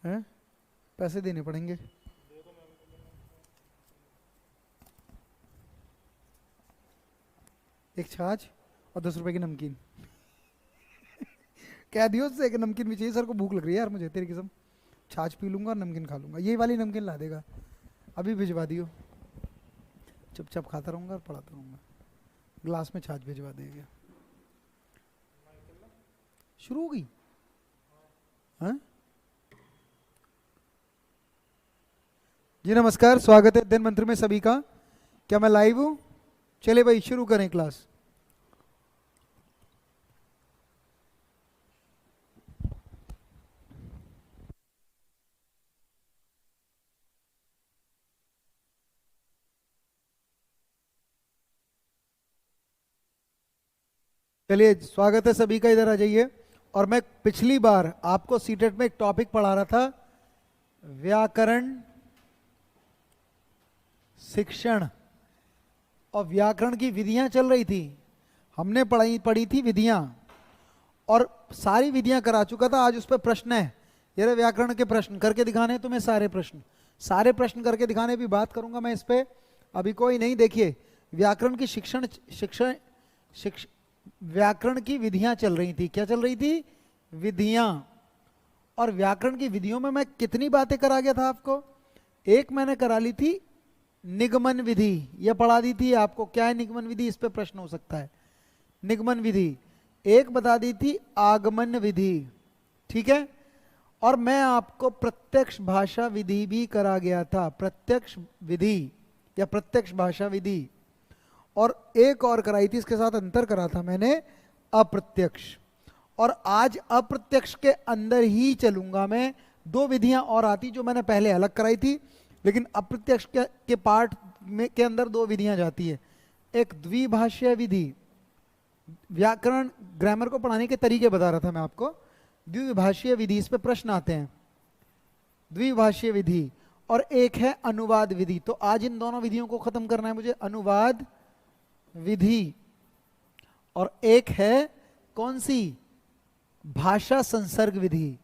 हैं? पैसे देने पड़ेंगे। एक छाछ और 10 रुपए की नमकीन। कह दियो उससे कि नमकीन भी चाहिए, सर को भूख लग रही है यार मुझे, तेरी कसम। छाछ पी लूंगा और नमकीन खा लूंगा, यही वाली नमकीन ला देगा। अभी भिजवा दियो, चुपचाप खाता रहूंगा और पढ़ाता रहूंगा। ग्लास में छाछ भिजवा देगा। शुरू हो गई? हाँ जी, नमस्कार, स्वागत है अध्ययन मंत्र में सभी का। क्या मैं लाइव हूँ? चले भाई शुरू करें क्लास। चलिए, स्वागत है सभी का, इधर आ जाइए। और मैं पिछली बार आपको सीटेट में एक टॉपिक पढ़ा रहा था, व्याकरण शिक्षण, और व्याकरण की विधियां चल रही थी। हमने पढ़ी थी विधियां, और सारी विधियां करा चुका था। आज उस पर प्रश्न है, ये व्याकरण के प्रश्न करके दिखाने हैं तुम्हें। सारे प्रश्न करके दिखाने भी बात करूंगा मैं इस पे, अभी कोई नहीं। देखिए, व्याकरण की शिक्षण व्याकरण की विधियां चल रही थी। क्या चल रही थी? विधियां। और व्याकरण की विधियों में मैं कितनी बातें करा गया था आपको? एक मैंने करा ली थी निगमन विधि, यह पढ़ा दी थी आपको। क्या है निगमन विधि? इस पे प्रश्न हो सकता है। निगमन विधि एक बता दी थी, आगमन विधि, ठीक है। और मैं आपको प्रत्यक्ष भाषा विधि भी करा गया था, प्रत्यक्ष विधि या प्रत्यक्ष भाषा विधि। और एक और कराई थी, इसके साथ अंतर करा था मैंने, अप्रत्यक्ष। और आज अप्रत्यक्ष के अंदर ही चलूंगा मैं। दो विधियां और आती जो मैंने पहले अलग कराई थी, लेकिन अप्रत्यक्ष के पार्ट में के अंदर दो विधियां जाती है। एक द्विभाषीय विधि, व्याकरण ग्रामर को पढ़ाने के तरीके बता रहा था मैं आपको। द्विभाषीय विधि, इस पे प्रश्न आते हैं। द्विभाषीय विधि, और एक है अनुवाद विधि। तो आज इन दोनों विधियों को खत्म करना है मुझे, अनुवाद विधि। और एक है कौन सी? भाषा संसर्ग विधि।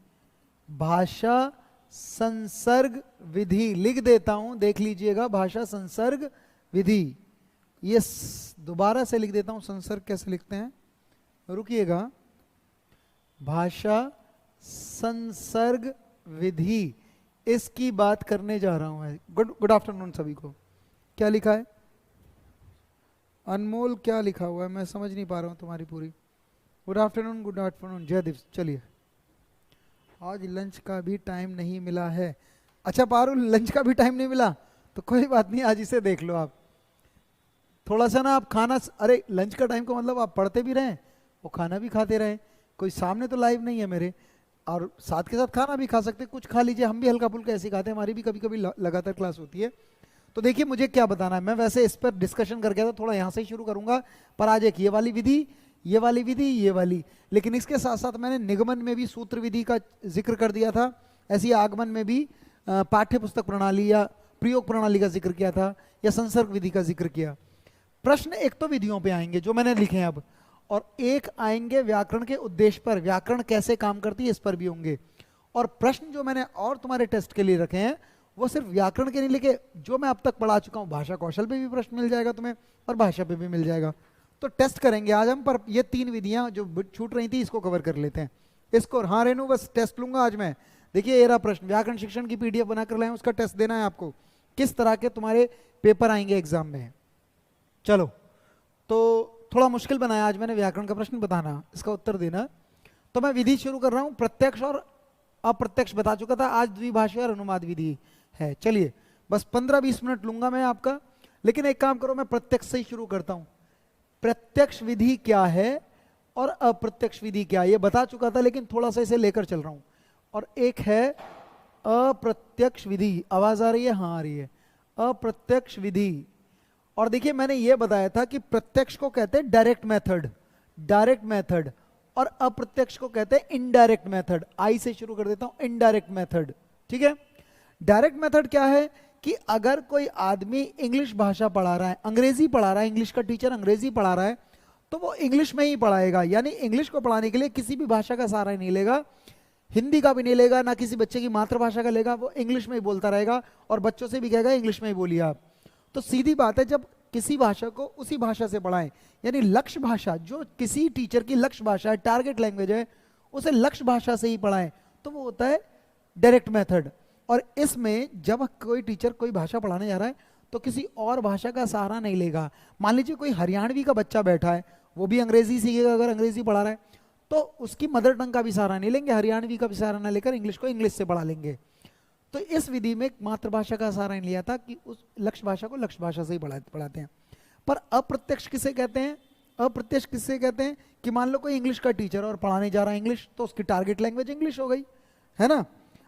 भाषा संसर्ग विधि लिख देता हूं, देख लीजिएगा। भाषा संसर्ग विधि, ये दोबारा से लिख देता हूं। संसर्ग कैसे लिखते हैं, रुकिएगा। भाषा संसर्ग विधि, इसकी बात करने जा रहा हूं मैं। गुड आफ्टरनून सभी को। क्या लिखा है अनमोल? क्या लिखा हुआ है मैं समझ नहीं पा रहा हूं तुम्हारी पूरी। Good afternoon Jaydeep. चलिए, आज लंच का भी टाइम नहीं मिला है। अच्छा पारुल, लंच का भी टाइम नहीं मिला तो कोई बात नहीं, आज इसे देख लो आप। थोड़ा सा ना आप खाना, अरे लंच का टाइम का मतलब आप पढ़ते भी रहें और खाना भी खाते रहें। कोई सामने तो लाइव नहीं है मेरे, और साथ के साथ खाना भी खा सकते, कुछ खा लीजिए। हम भी हल्का फुल्का ऐसे खाते हैं, हमारी भी कभी कभी लगातार क्लास होती है। तो देखिए, मुझे क्या बताना है, मैं वैसे इस पर डिस्कशन कर गया था, थोड़ा यहाँ से ही शुरू करूंगा। पर आज एक ये वाली विधि, ये वाली विधि, ये वाली। लेकिन इसके साथ साथ मैंने निगमन में भी सूत्र विधि का जिक्र कर दिया था। ऐसी आगमन में भी पाठ्य पुस्तक प्रणाली या प्रयोग प्रणाली का जिक्र किया था, या संसर्ग विधि का जिक्र किया। प्रश्न एक तो विधियों पे आएंगे जो मैंने लिखे हैं अब, और एक आएंगे व्याकरण के उद्देश्य पर, व्याकरण कैसे काम करती है इस पर भी होंगे। और प्रश्न जो मैंने और तुम्हारे टेस्ट के लिए रखे हैं वो सिर्फ व्याकरण के नहीं लिखे, जो मैं अब तक पढ़ा चुका हूँ। भाषा कौशल पे भी प्रश्न मिल जाएगा तुम्हें, और भाषा पे भी मिल जाएगा। तो टेस्ट करेंगे आज हम, पर ये तीन विधियां जो छूट रही थी इसको कवर कर लेते हैं। इसको, हाँ रेनू, बस टेस्ट लूंगा आज मैं। देखिए, ये रहा प्रश्न, व्याकरण शिक्षण की पीडीएफ बनाकर लाए, उसका टेस्ट देना है आपको। किस तरह के तुम्हारे पेपर आएंगे एग्जाम में। चलो, तो थोड़ा मुश्किल बनाया आज मैंने व्याकरण का प्रश्न बताना, इसका उत्तर देना। तो मैं विधि शुरू कर रहा हूं। प्रत्यक्ष और अप्रत्यक्ष बता चुका था, आज द्विभाषी और अनुवाद विधि है। चलिए, बस 15-20 मिनट लूंगा मैं आपका। लेकिन एक काम करो, मैं प्रत्यक्ष से ही शुरू करता हूं। प्रत्यक्ष विधि क्या है और अप्रत्यक्ष विधि क्या है, ये बता चुका था, लेकिन थोड़ा सा इसे लेकर चल रहा हूं। और एक है अप्रत्यक्ष विधि। आवाज आ रही है? हाँ आ रही है। अप्रत्यक्ष विधि। और देखिए, मैंने ये बताया था कि प्रत्यक्ष को कहते हैं डायरेक्ट मेथड, और अप्रत्यक्ष को कहते हैं इनडायरेक्ट मेथड। आई से शुरू कर देता हूं, इनडायरेक्ट मेथड, ठीक है। डायरेक्ट मेथड क्या है कि अगर कोई आदमी इंग्लिश भाषा पढ़ा रहा है, अंग्रेजी पढ़ा रहा है, इंग्लिश का टीचर अंग्रेजी पढ़ा रहा है, तो वो इंग्लिश में ही पढ़ाएगा। यानी इंग्लिश को पढ़ाने के लिए किसी भी भाषा का सहारा नहीं लेगा। हिंदी का भी नहीं लेगा, ना किसी बच्चे की मातृभाषा का लेगा, वो इंग्लिश में ही बोलता रहेगा और बच्चों से भी कहेगा इंग्लिश में ही बोलिए आप। तो सीधी बात है, जब किसी भाषा को उसी भाषा से पढ़ाएं, यानी लक्ष्य भाषा जो किसी टीचर की लक्ष्य भाषा है, टारगेट लैंग्वेज है, उसे लक्ष्य भाषा से ही पढ़ाएं, तो वो होता है डायरेक्ट मेथड। और इसमें जब कोई टीचर कोई भाषा पढ़ाने जा रहा है तो किसी और भाषा का सहारा नहीं लेगा। मान लीजिए कोई हरियाणवी का बच्चा बैठा है, वो भी अंग्रेजी सीखेगा, अगर अंग्रेजी पढ़ा रहा है तो उसकी मदर टंग का भी सहारा नहीं लेंगे, हरियाणवी का भी सहारा ना लेकर इंग्लिश को इंग्लिश से पढ़ा लेंगे। तो इस विधि में मातृभाषा का सहारा नहीं लिया था कि उस लक्ष्य भाषा को लक्ष्य भाषा से ही पढ़ाते हैं। पर अप्रत्यक्ष किसे कहते हैं? अप्रत्यक्ष किसे कहते हैं कि मान लो कोई इंग्लिश का टीचर और पढ़ाने जा रहा है इंग्लिश, तो उसकी टारगेट लैंग्वेज इंग्लिश हो गई, है ना।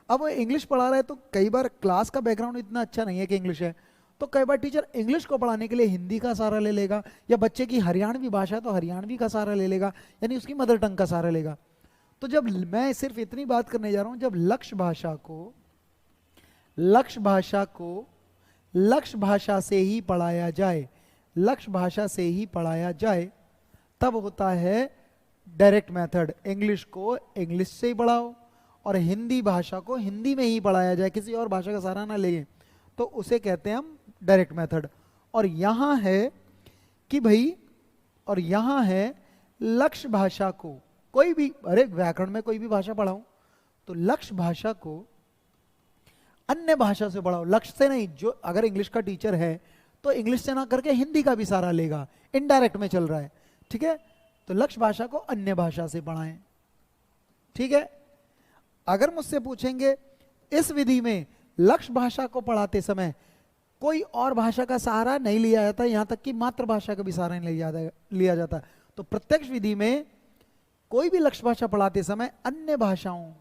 अब वो इंग्लिश पढ़ा रहा है तो कई बार क्लास का बैकग्राउंड इतना अच्छा नहीं है कि इंग्लिश है, तो कई बार टीचर इंग्लिश को पढ़ाने के लिए हिंदी का सहारा ले लेगा, या बच्चे की हरियाणवी भाषा तो हरियाणवी का सहारा ले लेगा, यानी उसकी मदर टंग का सहारा लेगा। तो जब मैं सिर्फ इतनी बात करने जा रहा हूं, जब लक्ष्य भाषा को लक्ष्य भाषा से ही पढ़ाया जाए, लक्ष्य भाषा से ही पढ़ाया जाए, तब होता है डायरेक्ट मेथड। इंग्लिश को इंग्लिश से ही पढ़ाओ और हिंदी भाषा को हिंदी में ही पढ़ाया जाए, किसी और भाषा का सहारा ना लें, तो उसे कहते हैं हम डायरेक्ट मेथड। और यहां है कि भाई, और यहां है लक्ष्य भाषा को कोई भी, अरे व्याकरण में कोई भी भाषा पढ़ाऊं तो लक्ष्य भाषा को अन्य भाषा से पढ़ाओ, लक्ष्य से नहीं। जो अगर इंग्लिश का टीचर है तो इंग्लिश से ना करके हिंदी का भी सहारा लेगा, इनडायरेक्ट में चल रहा है, ठीक है। तो लक्ष्य भाषा को अन्य भाषा से पढ़ाएं, ठीक है। अगर मुझसे पूछेंगे इस विधि में लक्ष्य भाषा को पढ़ाते समय कोई और भाषा का सहारा नहीं लिया जाता, यहां तक कि मातृभाषा का भी सहारा नहीं लिया जाता। तो प्रत्यक्ष विधि में कोई भी लक्ष्य भाषा पढ़ाते समय अन्य भाषाओं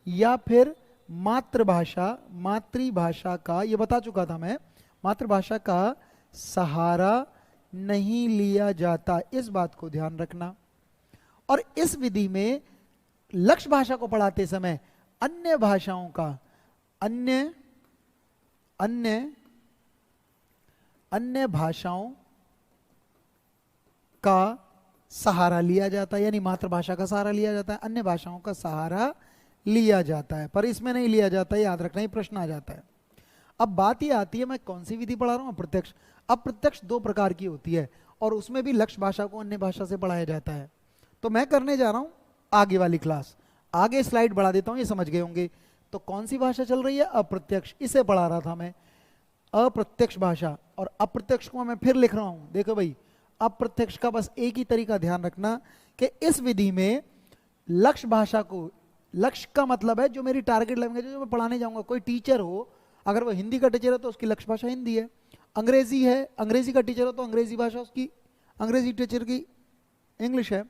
या फिर मातृभाषा का, ये बता चुका था मैं, मातृभाषा का सहारा नहीं लिया जाता, इस बात को ध्यान रखना। और इस विधि में लक्ष्य भाषा को पढ़ाते समय अन्य भाषाओं का अन्य भाषाओं का सहारा लिया जाता है, यानी मातृभाषा का सहारा लिया जाता है, अन्य भाषाओं का सहारा लिया जाता है, पर इसमें नहीं लिया जाता, याद रखना, ही प्रश्न आ जाता है। अब बात ये आती है मैं कौन सी विधि पढ़ा रहा हूं, अप्रत्यक्ष। अप्रत्यक्ष दो प्रकार की होती है और उसमें भी लक्ष्य भाषा को अन्य भाषा से पढ़ाया जाता है। तो मैं करने जा रहा हूं आगे वाली क्लास, आगे स्लाइड बढ़ा देता हूं, ये समझ गए होंगे। तो कौन सी भाषा चल रही है? अप्रत्यक्ष, इसे पढ़ा रहा था मैं, अप्रत्यक्ष भाषा। और अप्रत्यक्ष को मैं फिर लिख रहा हूं, देखो भाई, अप्रत्यक्ष का बस एक ही तरीका ध्यान रखना कि इस विधि में लक्ष्य भाषा को, लक्ष्य का मतलब है जो मेरी टारगेट लैंग्वेज है, जो मैं पढ़ाने जाऊंगा। कोई टीचर हो, अगर वो हिंदी का टीचर है तो उसकी लक्ष्य भाषा हिंदी है, अंग्रेजी है, अंग्रेजी का टीचर हो तो अंग्रेजी भाषा उसकी, अंग्रेजी टीचर की इंग्लिश है।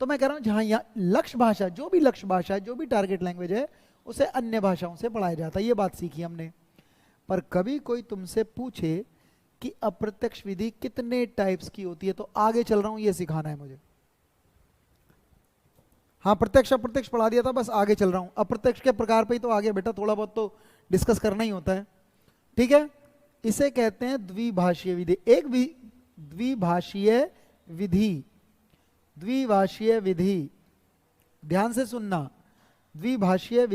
तो मैं कह रहा हूं जहां यहाँ लक्ष्य भाषा, जो भी लक्ष्य भाषा है, जो भी टारगेट लैंग्वेज है, उसे अन्य भाषाओं से पढ़ाया जाता है। ये बात सीखी हमने। पर कभी कोई तुमसे पूछे कि अप्रत्यक्ष विधि कितने टाइप्स की होती है, तो आगे चल रहा हूं, ये सिखाना है मुझे। हाँ, प्रत्यक्ष अप्रत्यक्ष पढ़ा दिया था, बस आगे चल रहा हूं। अप्रत्यक्ष के प्रकार पे ही तो आगे बेटा थोड़ा बहुत तो डिस्कस करना ही होता है, ठीक है। इसे कहते हैं द्विभाषीय विधि। एक द्विभाषीय विधि, ध्यान से सुनना, द्विभाषीय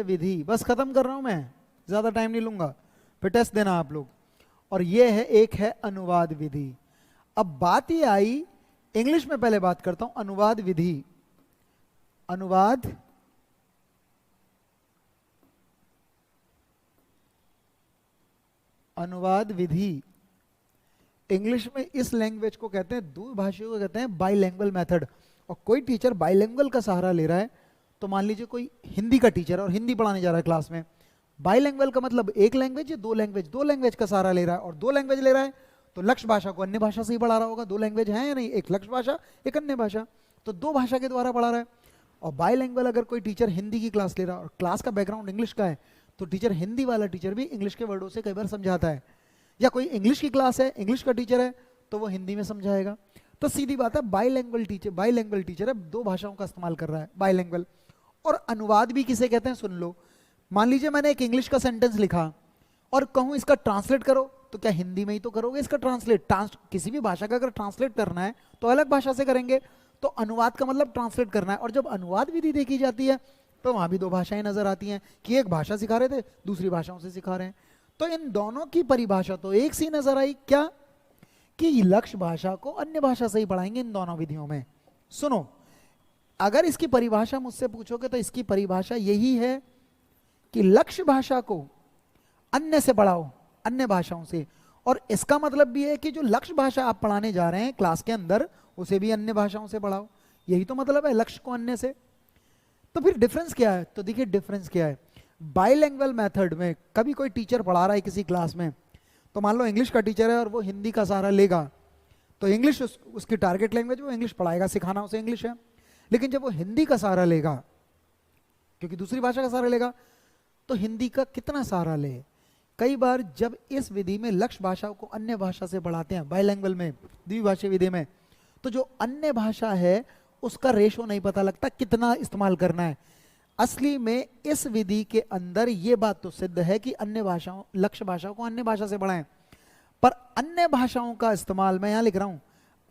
विधि, बस खत्म कर रहा हूं मैं, ज्यादा टाइम नहीं लूंगा, फिर टेस्ट देना आप लोग। और ये है, एक है अनुवाद विधि। अब बात ये आई, इंग्लिश में पहले बात करता हूं, अनुवाद विधि। अनुवाद विधि इंग्लिश में इस लैंग्वेज को कहते हैं, द्विभाषियों को कहते हैं बाइलैंग्वेज मेथड। और कोई टीचर बाइलैंग्वेज का सहारा ले रहा है, तो मान लीजिए कोई हिंदी का टीचर है और हिंदी पढ़ाने जा रहा है क्लास में, बाइलैंग्वेज का मतलब एक लैंग्वेज या दो लैंग्वेज का सहारा ले रहा है, और दो लैंग्वेज ले रहा है तो लक्ष्य भाषा को अन्य भाषा से ही पढ़ा रहा होगा। दो लैंग्वेज है या नहीं, एक लक्ष्य भाषा, एक अन्य भाषा, तो दो भाषा के द्वारा पढ़ा रहा है। और बाइलैंग्वेज अगर कोई टीचर हिंदी की क्लास ले रहा है और क्लास का बैकग्राउंड इंग्लिश का है, तो टीचर, हिंदी वाला टीचर भी इंग्लिश के वर्डों से कई बार समझाता है। या कोई इंग्लिश की क्लास है, इंग्लिश का टीचर है, तो वो हिंदी में समझाएगा। तो सीधी बात है, बाइलैंग्वेज टीचर है, दो भाषाओं का इस्तेमाल कर रहा है, बाइलैंग्वेज। और अनुवाद भी किसे कहते हैं, सुन लो। मान लीजिए मैंने एक इंग्लिश का सेंटेंस लिखा और कहूं इसका ट्रांसलेट करो, तो क्या हिंदी में ही तो करोगे इसका ट्रांसलेट? किसी भी भाषा का अगर ट्रांसलेट करना है तो अलग भाषा से करेंगे। तो अनुवाद का मतलब ट्रांसलेट करना है, और जब अनुवाद विधि देखी जाती है तो वहां भी दो भाषाएं नजर आती हैं कि एक भाषा सिखा रहे थे, दूसरी भाषाओं से सिखा रहे हैं। तो इन दोनों की परिभाषा तो एक सी नजर आई, क्या कि लक्ष्य भाषा को अन्य भाषा से ही पढ़ाएंगे इन दोनों विधियों में। सुनो, अगर इसकी परिभाषा मुझसे पूछोगे तो इसकी परिभाषा यही है कि लक्ष्य भाषा को अन्य से पढ़ाओ, अन्य भाषाओं से। और इसका मतलब भी है कि जो लक्ष्य भाषा आप पढ़ाने जा रहे हैं क्लास के अंदर, उसे भी अन्य भाषाओं से पढ़ाओ। यही तो मतलब है लक्ष्य को अन्य से। तो फिर डिफरेंस क्या है? तो देखिए डिफरेंस क्या है। बाइलैंग्वेज मेथड में कभी कोई टीचर पढ़ा रहा है किसी क्लास में, तो मान लो इंग्लिश का टीचर है और वो हिंदी का सहारा लेगा, तो इंग्लिश उसकी टारगेट लैंग्वेज, वो इंग्लिश पढ़ाएगा, सिखाना उसे इंग्लिश है। लेकिन जब वो हिंदी का सहारा लेगा, क्योंकि दूसरी भाषा का सहारा लेगा, तो हिंदी का कितना सहारा ले? कई बार जब इस विधि में लक्ष्य भाषा को अन्य भाषा से पढ़ाते हैं, बाइलैंग्वेज में, द्विभाषी विधि में, तो जो अन्य भाषा है उसका रेशो नहीं पता लगता कितना इस्तेमाल करना है। असली में इस विधि के अंदर ये बात तो सिद्ध है कि अन्य भाषाओं, लक्ष्य भाषाओं को अन्य भाषा से पढ़ाएं, पर अन्य भाषाओं का इस्तेमाल, मैं यहां लिख रहा हूं,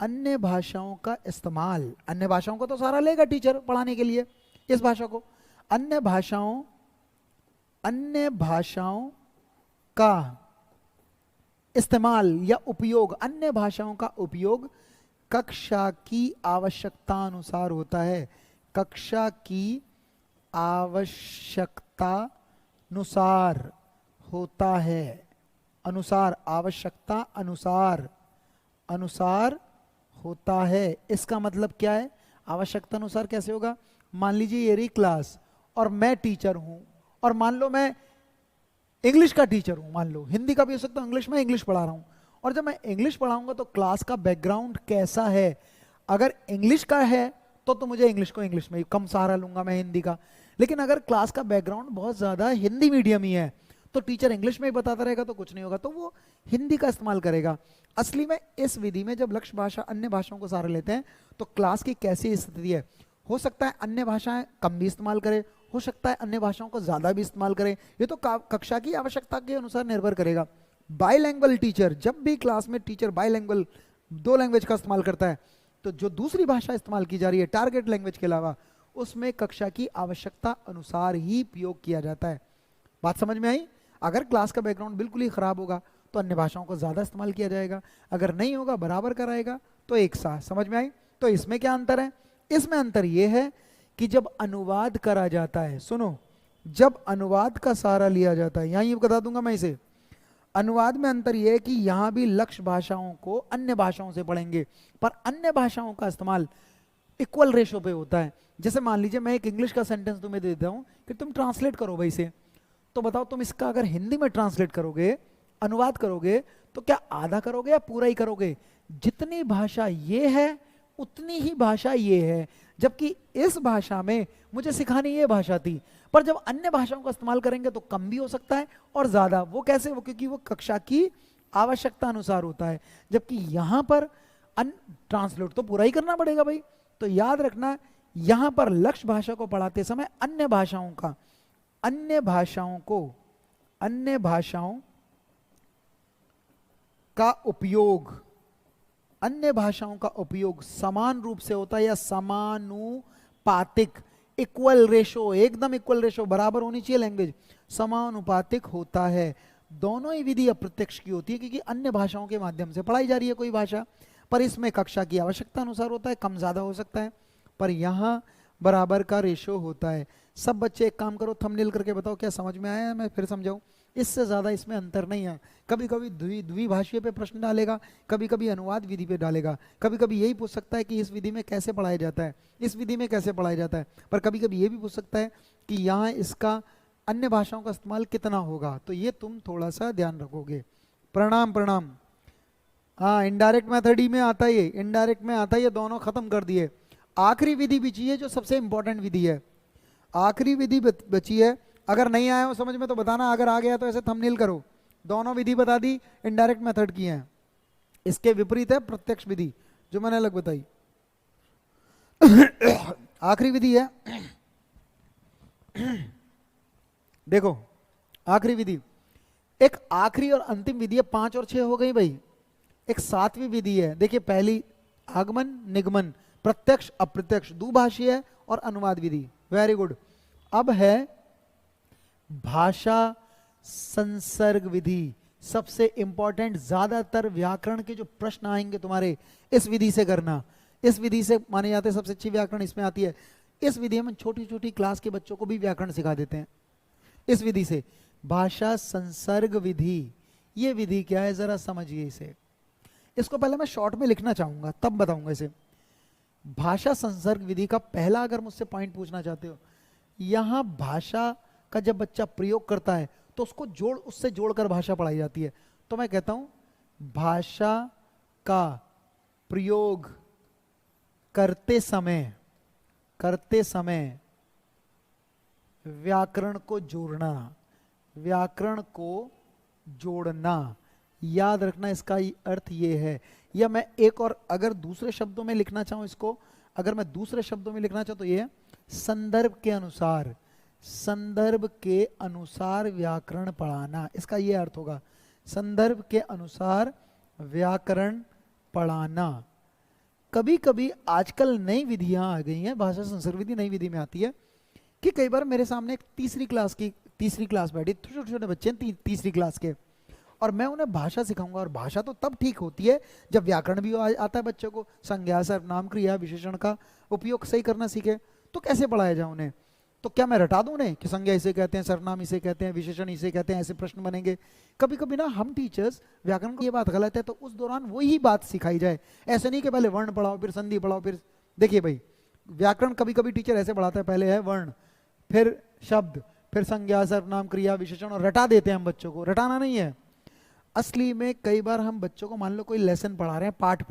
अन्य भाषाओं का इस्तेमाल, अन्य भाषाओं को तो सारा लेगा टीचर पढ़ाने के लिए इस भाषा को, अन्य भाषाओं का इस्तेमाल या उपयोग, अन्य भाषाओं का उपयोग कक्षा की आवश्यकता अनुसार होता है। कक्षा की आवश्यकता अनुसार होता है, अनुसार, आवश्यकता अनुसार होता है। इसका मतलब क्या है? आवश्यकता अनुसार कैसे होगा? मान लीजिए ये रही क्लास और मैं टीचर हूं, और मान लो मैं इंग्लिश का टीचर हूं, मान लो हिंदी का भी हो सकता है, इंग्लिश में इंग्लिश पढ़ा रहा हूं, और जब मैं इंग्लिश पढ़ाऊंगा तो क्लास का बैकग्राउंड कैसा है? अगर इंग्लिश का है तो मुझे इंग्लिश को इंग्लिश में ही कम सहारा लूंगा मैं हिंदी का। लेकिन अगर क्लास का बैकग्राउंड बहुत ज्यादा हिंदी मीडियम ही है तो टीचर इंग्लिश में ही बताता रहेगा तो कुछ नहीं होगा, तो वो हिंदी का इस्तेमाल करेगा। असली में इस विधि में जब लक्ष्य भाषा अन्य भाषाओं को सहारा लेते हैं तो क्लास की कैसी स्थिति है, हो सकता है अन्य भाषाएं कम भी इस्तेमाल करे, हो सकता है अन्य भाषाओं को ज्यादा भी इस्तेमाल करें, ये तो कक्षा की आवश्यकता के अनुसार निर्भर करेगा। बाइलैंग्वेज टीचर, जब भी क्लास में टीचर बाइलैंग्वेज, दो लैंग्वेज का इस्तेमाल करता है, तो जो दूसरी भाषा इस्तेमाल की जा रही है टारगेट लैंग्वेज के अलावा, उसमें कक्षा की आवश्यकता अनुसार ही प्रयोग किया जाता है। बात समझ में आई? अगर क्लास का बैकग्राउंड बिल्कुल ही खराब होगा तो अन्य भाषाओं को ज्यादा इस्तेमाल किया जाएगा, अगर नहीं होगा बराबर कराएगा तो एक साथ। समझ में आई? तो इसमें क्या अंतर है? इसमें अंतर यह है कि जब अनुवाद करा जाता है, सुनो, जब अनुवाद का सहारा लिया जाता है, यहां ये बता दूंगा मैं इसे, अनुवाद में अंतर यह है कि यहां भी लक्ष्य भाषाओं को अन्य भाषाओं से पढ़ेंगे, पर अन्य भाषाओं का इस्तेमाल इक्वल रेशो पे होता है। जैसे मान लीजिए मैं एक इंग्लिश का सेंटेंस तुम्हें दे देता हूं कि तुम ट्रांसलेट करो भाई से, तो बताओ तुम इसका अगर हिंदी में ट्रांसलेट करोगे, अनुवाद करोगे, तो क्या आधा करोगे या पूरा ही करोगे? जितनी भाषा ये है उतनी ही भाषा ये है, जबकि इस भाषा में मुझे सिखानी ये भाषा थी, पर जब अन्य भाषाओं का इस्तेमाल करेंगे तो कम भी हो सकता है और ज्यादा। वो कैसे? वो क्योंकि वो कक्षा की आवश्यकता अनुसार होता है, जबकि यहां पर ट्रांसलेट तो पूरा ही करना पड़ेगा भाई। तो याद रखना, यहां पर लक्ष्य भाषा को पढ़ाते समय अन्य भाषाओं का उपयोग समान रूप से होता है या समानुपातिक, इक्वल रेशो, एकदम इक्वल रेशो, बराबर होनी चाहिए लैंग्वेज, समानुपातिक होता है। दोनों ही विधि अप्रत्यक्ष की होती है क्योंकि अन्य भाषाओं के माध्यम से पढ़ाई जा रही है कोई भाषा, पर इसमें कक्षा की आवश्यकता अनुसार होता है, कम ज्यादा हो सकता है, पर यहां बराबर का रेशो होता है। सब बच्चे एक काम करो, थंबनेल करके बताओ क्या समझ में आया है, मैं फिर समझाऊं। इससे ज्यादा इसमें अंतर नहीं है। कभी कभी द्विभाषीय पे प्रश्न डालेगा, कभी कभी अनुवाद विधि पे डालेगा, कभी कभी यही पूछ सकता है कि इस विधि में कैसे पढ़ाया जाता है, इस विधि में कैसे पढ़ाया जाता है, पर कभी कभी ये भी पूछ सकता है कि यहाँ इसका अन्य भाषाओं का इस्तेमाल कितना होगा। तो ये तुम थोड़ा सा ध्यान रखोगे। प्रणाम प्रणाम। हाँ, इनडायरेक्ट मेथड ही में आता है, इनडायरेक्ट में आता है, ये दोनों खत्म कर दिए। आखिरी विधि बची है जो सबसे इंपॉर्टेंट विधि है, आखिरी विधि बची है। अगर नहीं आया हो समझ में तो बताना, अगर आ गया तो ऐसे थंबनेल करो। दोनों विधि बता दी, इनडायरेक्ट मेथड की है। इसके विपरीत है प्रत्यक्ष विधि जो मैंने अलग बताई। आखिरी विधि है, देखो आखिरी विधि, एक आखिरी और अंतिम विधि है, 5 और 6 हो गई भाई। एक 7वीं विधि है, देखिए पहली आगमन निगमन, प्रत्यक्ष अप्रत्यक्ष, दुभाषी है और अनुवाद विधि। Very good. अब है भाषा संसर्ग विधि, सबसे इंपॉर्टेंट। ज्यादातर व्याकरण के जो प्रश्न आएंगे तुम्हारे इस विधि से करना। इस विधि से माने जाते हैं सबसे अच्छी व्याकरण इसमें आती है। इस विधि में छोटी छोटी क्लास के बच्चों को भी व्याकरण सिखा देते हैं इस विधि से। भाषा संसर्ग विधि, ये विधि क्या है जरा समझिए इसे। इसको पहले मैं शॉर्ट में लिखना चाहूंगा तब बताऊंगा इसे। भाषा संसर्ग विधि का पहला अगर मुझसे पॉइंट पूछना चाहते हो, यहां भाषा का जब बच्चा प्रयोग करता है तो उसको उससे जोड़कर भाषा पढ़ाई जाती है। तो मैं कहता हूं भाषा का प्रयोग करते समय व्याकरण को जोड़ना, व्याकरण को जोड़ना, याद रखना इसका अर्थ ये है। या मैं एक और अगर दूसरे शब्दों में लिखना चाहूं इसको, अगर मैं दूसरे शब्दों में लिखना चाहूं तो ये है संदर्भ के अनुसार, संदर्भ के अनुसार व्याकरण पढ़ाना, इसका ये अर्थ होगा। संदर्भ के अनुसार व्याकरण पढ़ाना। कभी कभी आजकल नई विधियां आ गई हैं, भाषा संसर्ग विधि नई विधि में आती है कि कई बार मेरे सामने एक तीसरी क्लास बैठी, छोटे छोटे बच्चे हैं तीसरी क्लास के, और मैं उन्हें भाषा सिखाऊंगा। और भाषा तो तब ठीक होती है जब व्याकरण भी आता है बच्चों को, संज्ञा सर्वनाम क्रिया विशेषण का उपयोग सही करना सीखे। तो कैसे पढ़ाया जाए उन्हें? तो क्या मैं रटा दूं उन्हें कि संज्ञा इसे कहते हैं, सर्वनाम इसे कहते हैं, विशेषण इसे कहते हैं, ऐसे प्रश्न बनेंगे। कभी कभी ना हम टीचर्स व्याकरण की ये बात गलत है तो उस दौरान वही बात सिखाई जाए। ऐसे नहीं कि पहले वर्ण पढ़ाओ फिर संधि पढ़ाओ फिर। देखिए भाई व्याकरण कभी कभी टीचर ऐसे पढ़ाता है, पहले है वर्ण फिर शब्द फिर संज्ञा सर्वनाम क्रिया विशेषण, और रटा देते हैं हम बच्चों को। रटाना नहीं है, असली में कई बार हम बच्चों को मान लो कोई लेसन पढ़ा रहे हैं, पाठ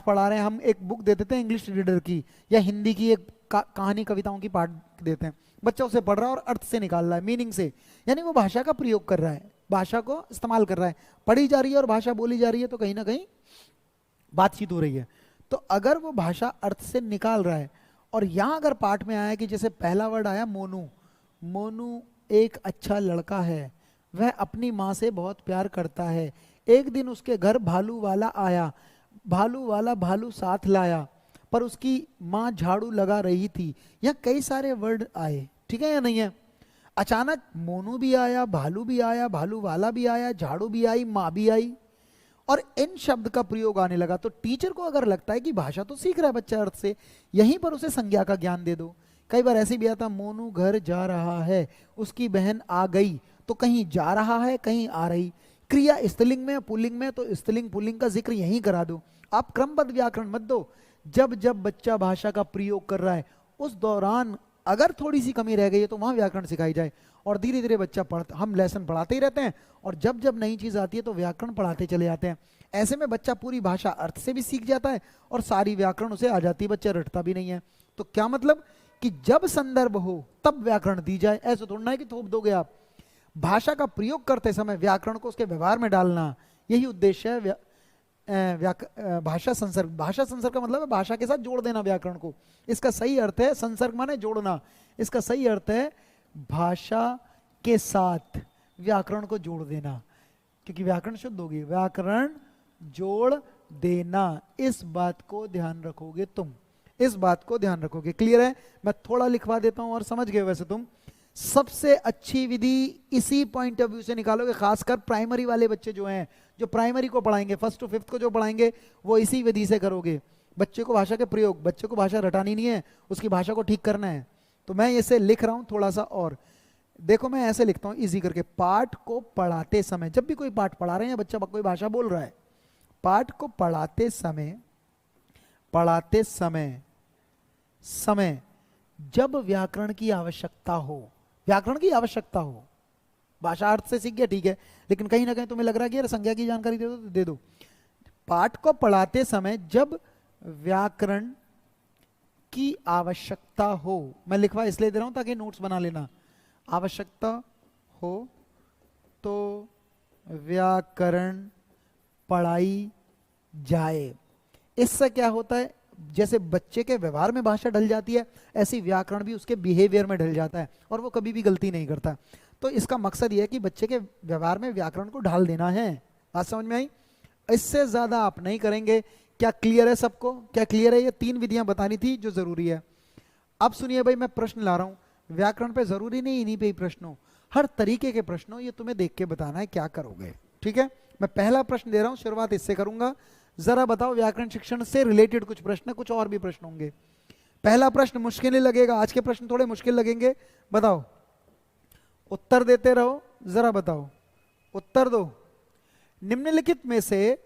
पढ़ा रहे हैं, हम एक बुक दे देते हैं इंग्लिश रीडर की या हिंदी की एक कहानी कविताओं की पाठ देते हैं, बच्चा उसे पढ़ रहा है और अर्थ से निकाल रहा है, मीनिंग से, यानी वो भाषा का प्रयोग कर रहा है, भाषा को इस्तेमाल कर रहा है, पढ़ी जा रही है और भाषा बोली जा रही है, तो कहीं ना कहीं बातचीत हो रही है। तो अगर वो भाषा अर्थ से निकाल रहा है, और यहां अगर पाठ में आया कि जैसे पहला वर्ड आया मोनू, मोनू एक अच्छा लड़का है, वह अपनी माँ से बहुत प्यार करता है, एक दिन उसके घर भालू वाला आया, भालू वाला भालू साथ लाया, पर उसकी माँ झाड़ू लगा रही थी। यह कई सारे वर्ड आए, ठीक है या नहीं है? अचानक मोनू भी आया, भालू भी आया, भालू वाला भी आया, झाड़ू भी आई, माँ भी आई, और इन शब्द का प्रयोग आने लगा। तो टीचर को अगर लगता है कि भाषा तो सीख रहा है बच्चा अर्थ से, यहीं पर उसे संज्ञा का ज्ञान दे दो। कई बार ऐसे भी आता, मोनू घर जा रहा है, उसकी बहन आ गई, तो कहीं जा रहा है कहीं आ रही। क्रिया स्त्रीलिंग में पुल्लिंग में, तो स्त्रीलिंग पुल्लिंग का जिक्र यहीं करा दो। आप क्रमबद्ध व्याकरण मत दो। जब जब बच्चा भाषा का प्रयोग कर रहा है उस दौरान अगर थोड़ी सी कमी रह गई है तो वहां व्याकरण सिखाई जाए, और धीरे धीरे बच्चा हम लेसन पढ़ाते ही रहते हैं, और जब जब नई चीज आती है तो व्याकरण पढ़ाते चले जाते हैं। ऐसे में बच्चा पूरी भाषा अर्थ से भी सीख जाता है और सारी व्याकरण उसे आ जाती है, बच्चा रटता भी नहीं है। तो क्या मतलब कि जब संदर्भ हो तब व्याकरण दी जाए, ऐसा थोड़ा ना है कि थोप दोगे आप। भाषा का प्रयोग करते समय व्याकरण को उसके व्यवहार में डालना, यही उद्देश्य है भाषा संसर्ग। भाषा संसर्ग का मतलब है भाषा के साथ जोड़ देना व्याकरण को। इसका सही अर्थ है, संसर्ग माने जोड़ना, इसका सही अर्थ है भाषा के साथ व्याकरण को जोड़ देना, क्योंकि व्याकरण शुद्ध होगी, व्याकरण जोड़ देना। इस बात को ध्यान रखोगे तुम, इस बात को ध्यान रखोगे। क्लियर है? मैं थोड़ा लिखवा देता हूं और समझ गए वैसे तुम। सबसे अच्छी विधि इसी पॉइंट ऑफ व्यू से निकालोगे, खासकर प्राइमरी वाले बच्चे जो हैं, जो प्राइमरी को पढ़ाएंगे, 1st to 5th को जो पढ़ाएंगे, वो इसी विधि से करोगे। बच्चे को भाषा के प्रयोग, बच्चे को भाषा रटानी नहीं है, उसकी भाषा को ठीक करना है। तो मैं इसे लिख रहा हूं थोड़ा सा, और देखो मैं ऐसे लिखता हूं इजी करके। पाठ को पढ़ाते समय, जब भी कोई पाठ पढ़ा रहे हैं, बच्चा कोई भाषा बोल रहा है, पाठ को पढ़ाते समय जब व्याकरण की आवश्यकता हो, व्याकरण की आवश्यकता हो, भाषा अर्थ से सीख गया ठीक है, लेकिन कहीं ना कहीं तुम्हें लग रहा है कि यार संज्ञा की जानकारी दे दो तो दे दो। पाठ को पढ़ाते समय जब व्याकरण की आवश्यकता हो, मैं लिखवा इसलिए दे रहा हूं ताकि नोट्स बना लेना, आवश्यकता हो तो व्याकरण पढ़ाई जाए। इससे क्या होता है, जैसे बच्चे के व्यवहार में भाषा ढल जाती है, ऐसी व्याकरण भी उसके बिहेवियर में ढल जाता है और वो कभी भी गलती नहीं करता। तो इसका मकसद यह है कि बच्चे के व्यवहार में व्याकरण को ढाल देना है। बात समझ में आई? इससे ज्यादा आप नहीं करेंगे। क्या क्लियर है सबको? क्या क्लियर है? ये 3 विधियां बतानी थी जो जरूरी है। अब सुनिए भाई, मैं प्रश्न ला रहा हूं व्याकरण पे, जरूरी नहीं इन्हीं पे ही प्रश्न हो, हर तरीके के प्रश्न हो, ये तुम्हें देख के बताना है क्या करोगे। ठीक है, मैं पहला प्रश्न दे रहा हूं, शुरुआत इससे करूंगा। जरा बताओ, व्याकरण शिक्षण से रिलेटेड कुछ प्रश्न, कुछ और भी प्रश्न होंगे। पहला प्रश्न मुश्किल नहीं लगेगा, आज के प्रश्न थोड़े मुश्किल लगेंगे। बताओ, उत्तर देते रहो, जरा बताओ, उत्तर दो। निम्नलिखित में से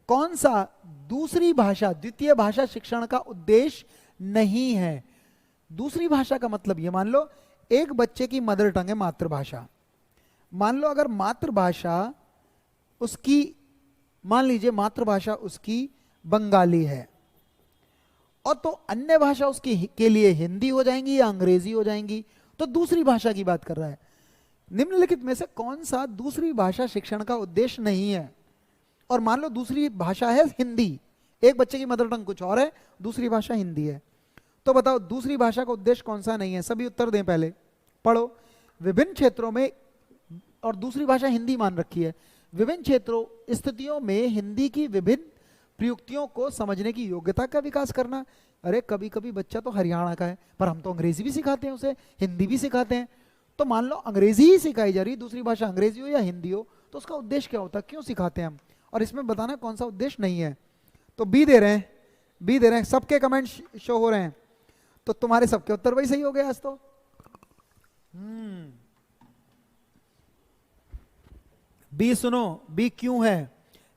कौन सा दूसरी भाषा, द्वितीय भाषा शिक्षण का उद्देश्य नहीं है? दूसरी भाषा का मतलब ये, मान लो एक बच्चे की मदर टंग है, मातृभाषा। मान लो अगर मातृभाषा उसकी, मान लीजिए मातृभाषा उसकी बंगाली है, और तो अन्य भाषा उसकी के लिए हिंदी हो जाएंगी या अंग्रेजी हो जाएंगी, तो दूसरी भाषा की बात कर रहा है। निम्नलिखित में से कौन सा दूसरी भाषा शिक्षण का उद्देश्य नहीं है? और मान लो दूसरी भाषा है हिंदी, एक बच्चे की मदर टंग कुछ और है, दूसरी भाषा हिंदी है, तो बताओ दूसरी भाषा का उद्देश्य कौन सा नहीं है? सभी उत्तर दें, पहले पढ़ो। विभिन्न क्षेत्रों में, और दूसरी भाषा हिंदी मान रखी है, विभिन्न क्षेत्रों स्थितियों में हिंदी की विभिन्न प्रयुक्तियों को समझने की योग्यता का विकास करना। अरे कभी कभी बच्चा तो हरियाणा का है, पर हम तो अंग्रेजी भी सिखाते हैं उसे, हिंदी भी सिखाते हैं। तो मान लो अंग्रेजी ही सिखाई जा रही, दूसरी भाषा अंग्रेजी हो या हिंदी हो, तो उसका उद्देश्य क्या होता है, क्यों सिखाते हैं हम? और इसमें बताना कौन सा उद्देश्य नहीं है। तो बी दे रहे हैं, बी दे रहे हैं, सबके कमेंट शो हो रहे हैं, तो तुम्हारे सबके उत्तर वही सही हो गए आज तो। बी सुनो, बी क्यों है?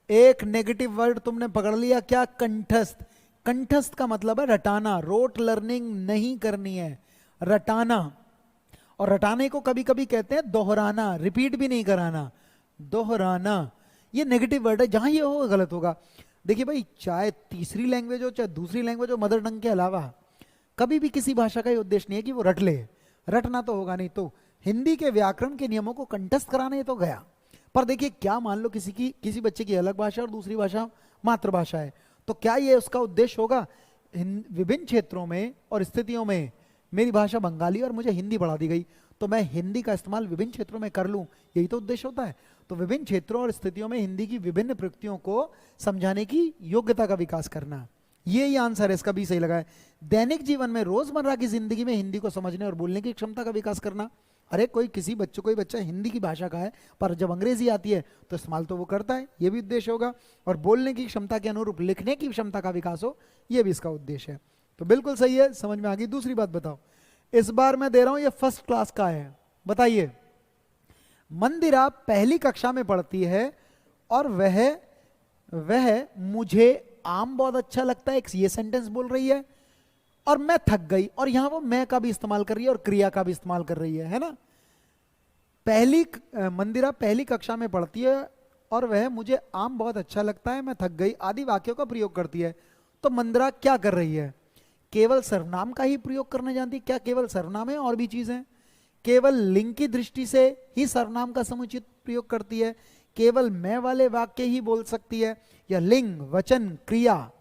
एक नेगेटिव वर्ड तुमने पकड़ लिया, क्या? कंठस्थ। कंठस्थ का मतलब है रटाना, रोट लर्निंग नहीं करनी है, रटाना। और रटाने को कभी कभी कहते हैं दोहराना, रिपीट भी नहीं कराना, दोहराना। ये नेगेटिव वर्ड है, जहां ये हो गलत होगा। देखिए भाई, चाहे तीसरी लैंग्वेज हो चाहे दूसरी लैंग्वेज हो, मदर टंग के अलावा कभी भी किसी भाषा का ये उद्देश्य नहीं है कि वो रट ले, रटना तो होगा नहीं। तो हिंदी के व्याकरण के नियमों को कंठस्थ कराना ये तो गया। पर देखिए, क्या मान लो किसी बच्चे की अलग भाषा और दूसरी भाषा मातृभाषा है, तो क्या ये उसका उद्देश्य होगा? विभिन्न क्षेत्रों में और स्थितियों में मेरी भाषा बंगाली और मुझे हिंदी बढ़ा दी गई, तो मैं हिंदी का इस्तेमाल विभिन्न क्षेत्रों में कर लूं, यही तो उद्देश्य होता है। तो विभिन्न क्षेत्रों और स्थितियों में हिंदी की विभिन्न प्रयुक्तियों को समझाने की योग्यता का विकास करना, ये आंसर है, इसका भी सही लगा है। दैनिक जीवन में, रोजमर्रा की जिंदगी में हिंदी को समझने और बोलने की क्षमता का विकास करना। अरे कोई बच्चा हिंदी की भाषा का है, पर जब अंग्रेजी आती है तो इस्तेमाल तो वो करता है, ये भी उद्देश्य होगा। और बोलने की क्षमता के अनुरूप लिखने की क्षमता का विकास हो, ये भी इसका उद्देश्य है। तो बिल्कुल सही है, समझ में आ गई। दूसरी बात बताओ, इस बार मैं दे रहा हूं, ये फर्स्ट क्लास का है। बताइए, मंदिरा पहली कक्षा में पढ़ती है और वह मुझे आम बहुत अच्छा लगता है, ये सेंटेंस बोल रही है, और मैं थक गई, और यहां वो मैं का भी इस्तेमाल कर रही है और क्रिया का भी इस्तेमाल कर रही है ना। मंदिरा पहली कक्षा में पढ़ती है और वह मुझे आम बहुत अच्छा लगता है, मैं थक गई आदि वाक्यों का प्रयोग करती है। तो मंदिरा क्या कर रही है? केवल सर्वनाम का ही प्रयोग करना जानती है? क्या केवल सर्वनाम है और भी चीजें? केवल लिंग की दृष्टि से ही सर्वनाम का समुचित प्रयोग करती है? केवल मैं वाले वाक्य ही बोल सकती है? या लिंग, वचन, क्रिया?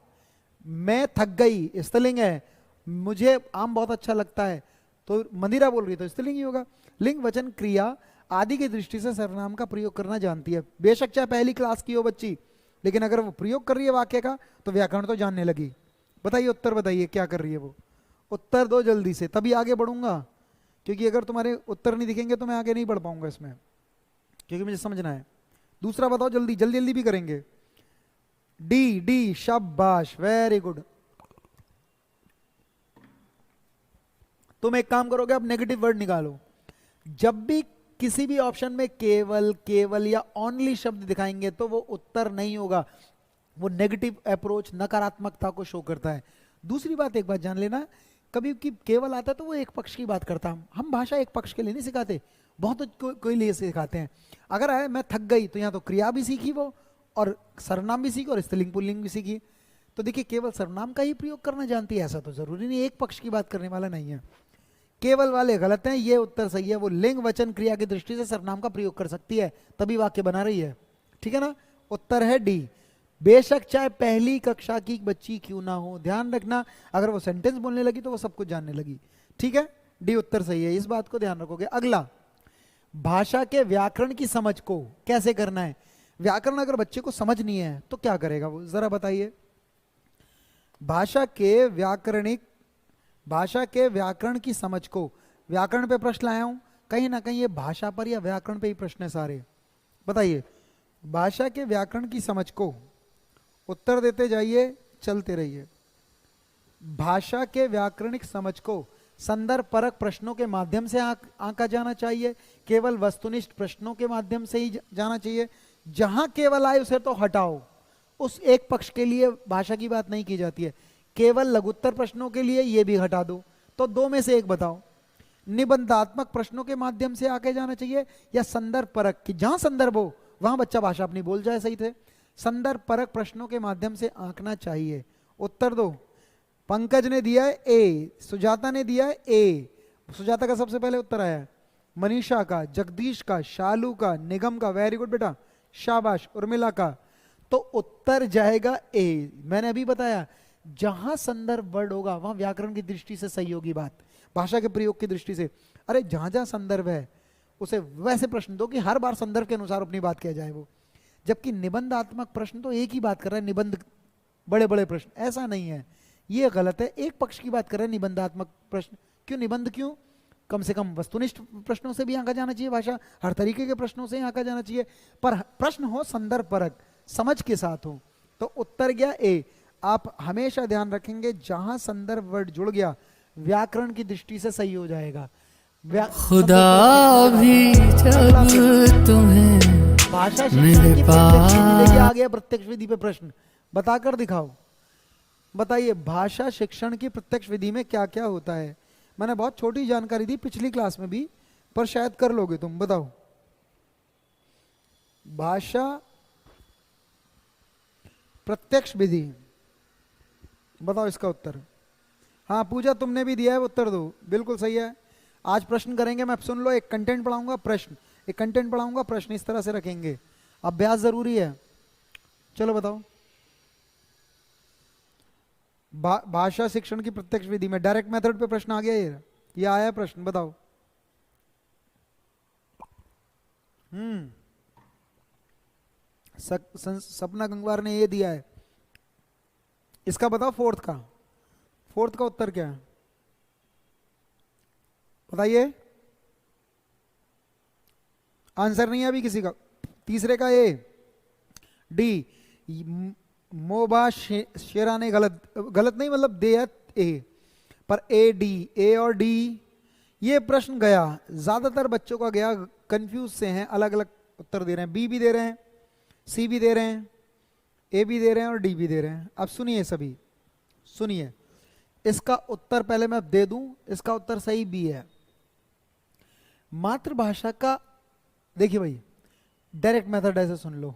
मैं थक गई स्त्रीलिंग है, मुझे आम बहुत अच्छा लगता है तो मंदिरा बोल रही है, तो स्त्रीलिंग ही होगा। लिंग, वचन, क्रिया आदि की दृष्टि से सर्वनाम का प्रयोग करना जानती है। बेशक चाहे पहली क्लास की हो बच्ची, लेकिन अगर वो प्रयोग कर रही है वाक्य का, तो व्याकरण तो जानने लगी। बताइए, उत्तर बताइए, क्या कर रही है वो? उत्तर दो जल्दी से, तभी आगे बढ़ूंगा, क्योंकि अगर तुम्हारे उत्तर नहीं दिखेंगे तो मैं आगे नहीं बढ़ पाऊंगा इसमें, क्योंकि मुझे समझना है। दूसरा बताओ, जल्दी जल्दी जल्दी भी करेंगे। डी, डी, शाबाश, वेरी गुड। तुम एक काम करोगे, अब नेगेटिव वर्ड निकालो। जब भी किसी भी ऑप्शन में केवल, केवल या ओनली शब्द दिखाएंगे तो वो उत्तर नहीं होगा, वो नेगेटिव अप्रोच, नकारात्मकता को शो करता है। दूसरी बात, एक बात जान लेना, कभी केवल आता है तो वो एक पक्ष की बात करता है। हम भाषा एक पक्ष के लिए नहीं सिखाते, बहुत कोई लिए सिखाते हैं। अगर आए मैं थक गई, तो यहाँ तो क्रिया भी सीखी वो, और सर्वनाम भी सीखी, और स्त्रीलिंग पुल्लिंग भी सीखी। तो देखिए, केवल सर्वनाम का ही प्रयोग करना जानती है ऐसा तो जरूरी नहीं, एक पक्ष की बात करने वाला नहीं है। केवल वाले गलत हैं, ये उत्तर सही है। वो लिंग, वचन, क्रिया की दृष्टि से सर्वनाम का प्रयोग कर सकती है, तभी वाक्य बना रही है। ठीक है ना? उत्तर है डी। बेशक चाहे पहली कक्षा की बच्ची क्यों ना हो, ध्यान रखना, अगर वो सेंटेंस बोलने लगी तो वो सब कुछ जानने लगी। ठीक है, डी उत्तर सही है, इस बात को ध्यान रखोगे। अगला, भाषा के व्याकरण की समझ को कैसे करना है। व्याकरण अगर बच्चे को समझ नहीं है तो क्या करेगा वो, जरा बताइए। भाषा के व्याकरण की समझ को, व्याकरण पे प्रश्न लाया हूं, कहीं ना कहीं ये भाषा पर या व्याकरण पे ही प्रश्न है सारे। बताइए, भाषा के व्याकरण की समझ को, उत्तर देते जाइए, चलते रहिए। भाषा के व्याकरणिक समझ को संदर्भ परक प्रश्नों के माध्यम से आंका जाना चाहिए, केवल वस्तुनिष्ठ प्रश्नों के माध्यम से ही जाना चाहिए। जहां केवल आए उसे तो हटाओ, उस एक पक्ष के लिए भाषा की बात नहीं की जाती है। केवल लघुत्तर प्रश्नों के लिए ये भी हटा दो, तो दो में से एक बताओ। निबंधात्मक प्रश्नों के माध्यम से आके जाना चाहिए या संदर्भ परक, कि जहां संदर्भ हो वहां बच्चा भाषा अपनी बोल जाए सही थे। संदर्भ परक प्रश्नों के माध्यम से आंकना चाहिए। उत्तर दो। पंकज ने दिया है ए, सुजाता ने दिया है ए, सुजाता का सबसे पहले उत्तर आया है। मनीषा का, जगदीश का, शालू का, निगम का, वेरी गुड बेटा, शाबाश। उर्मिला का, तो उत्तर जाएगा ए। मैंने अभी बताया जहां संदर्भ वर्ड होगा वहां व्याकरण की दृष्टि से सही होगी बात, भाषा के प्रयोग की दृष्टि से। अरे जहां जहां संदर्भ है उसे वैसे प्रश्न दो कि हर बार संदर्भ के अनुसार अपनी बात किया जाए वो। जबकि निबंधात्मक प्रश्न तो एक ही बात कर रहा है, निबंध बड़े बड़े प्रश्न, ऐसा नहीं है, ये गलत है। एक पक्ष की बात कर रहे हैं निबंधात्मक प्रश्न, क्यों निबंध, क्यों? कम से कम वस्तुनिष्ठ प्रश्नों से भी आंका जाना चाहिए, भाषा हर तरीके के प्रश्नों से आंका जाना चाहिए, पर प्रश्न हो संदर्भ परक, समझ के साथ हो। तो उत्तर गया ए। आप हमेशा ध्यान रखेंगे जहां संदर्भ वर्ड जुड़ गया व्याकरण की दृष्टि से सही हो जाएगा। खुदा भी जब तुम्हें भाषा शिक्षण की प्रत्यक्ष विधि, देखिए आ गया प्रत्यक्ष विधि पे प्रश्न, बताकर दिखाओ। बताइए भाषा शिक्षण की प्रत्यक्ष विधि में क्या क्या होता है। मैंने बहुत छोटी जानकारी दी पिछली क्लास में भी, पर शायद कर लोगे तुम। बताओ भाषा प्रत्यक्ष विधि, बताओ इसका उत्तर। हाँ पूजा तुमने भी दिया है, उत्तर दो, बिल्कुल सही है। आज प्रश्न करेंगे, मैं सुन लो, एक कंटेंट पढ़ाऊंगा प्रश्न, एक कंटेंट पढ़ाऊंगा प्रश्न, इस तरह से रखेंगे। अभ्यास जरूरी है। चलो बताओ भाषा शिक्षण की प्रत्यक्ष विधि में डायरेक्ट मेथड पे प्रश्न आ गया, ये आया है प्रश्न, बताओ। सपना गंगवार ने ये दिया है, इसका बताओ फोर्थ का उत्तर क्या है, बताइए। आंसर नहीं है अभी किसी का। तीसरे का ए, डी, मोबा शेरा ने गलत नहीं, मतलब दे है ए, पर ए डी, ए और डी ये प्रश्न गया, ज्यादातर बच्चों का गया, कंफ्यूज से हैं, अलग अलग उत्तर दे रहे हैं। बी भी दे रहे हैं, सी भी दे रहे हैं, ए भी दे रहे हैं और डी भी दे रहे हैं। अब सुनिए सभी, सुनिए, इसका उत्तर पहले मैं दे दूं, इसका उत्तर सही बी है। मातृभाषा का, देखिए भाई डायरेक्ट मेथड ऐसे सुन लो,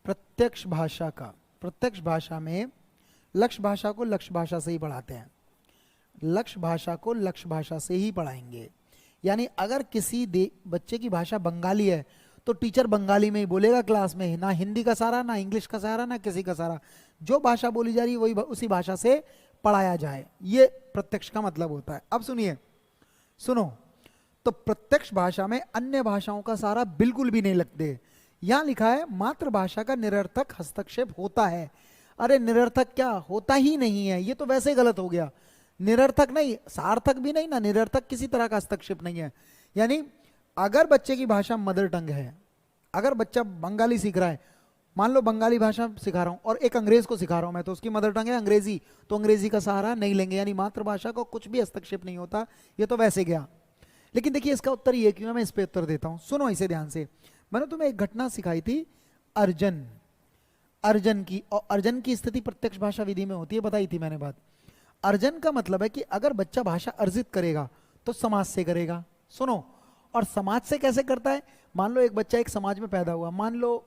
प्रत्यक्ष भाषा का, प्रत्यक्ष भाषा में लक्ष्य भाषा को लक्ष्य भाषा से ही पढ़ाते हैं, लक्ष्य भाषा को लक्ष्य भाषा से ही पढ़ाएंगे। यानी अगर किसी बच्चे की भाषा बंगाली है तो टीचर बंगाली में ही बोलेगा क्लास में, ना हिंदी का सहारा, ना इंग्लिश का सहारा, ना किसी का सहारा, जो भाषा बोली जा रही है वही उसी भाषा से पढ़ाया जाए, ये प्रत्यक्ष का मतलब होता है। अब सुनिए, सुनो, तो प्रत्यक्ष भाषा में अन्य भाषाओं का सहारा बिल्कुल भी नहीं लगते। यहां लिखा है मातृभाषा का निरर्थक हस्तक्षेप होता है। अरे निरर्थक क्या, होता ही नहीं है, ये तो वैसे ही गलत हो गया। निरर्थक नहीं, सार्थक भी नहीं, ना निरर्थक, किसी तरह का हस्तक्षेप नहीं है। यानी अगर बच्चे की भाषा मदर टंग है, अगर बच्चा बंगाली सीख रहा है, मान लो बंगाली भाषा सिखा रहा हूं और एक अंग्रेज को सिखा रहा हूं मैं, तो उसकी मदर टंग है अंग्रेजी, तो अंग्रेजी का सहारा नहीं लेंगे, यानी मातृभाषा को कुछ भी हस्तक्षेप नहीं होता, ये तो वैसे गया। लेकिन देखिए इसका उत्तर ये क्यों है, मैं इस पे उत्तर देता हूं, सुनो इसे ध्यान से। मैंने तुम्हें एक घटना सिखाई थी अर्जन की, और अर्जन की स्थिति प्रत्यक्ष भाषा विधि में होती है, बताई थी मैंने बात। अर्जन का मतलब है कि अगर बच्चा भाषा अर्जित करेगा तो समाज से करेगा। सुनो, और समाज से कैसे करता है, मान लो एक बच्चा एक समाज में पैदा हुआ, मान लो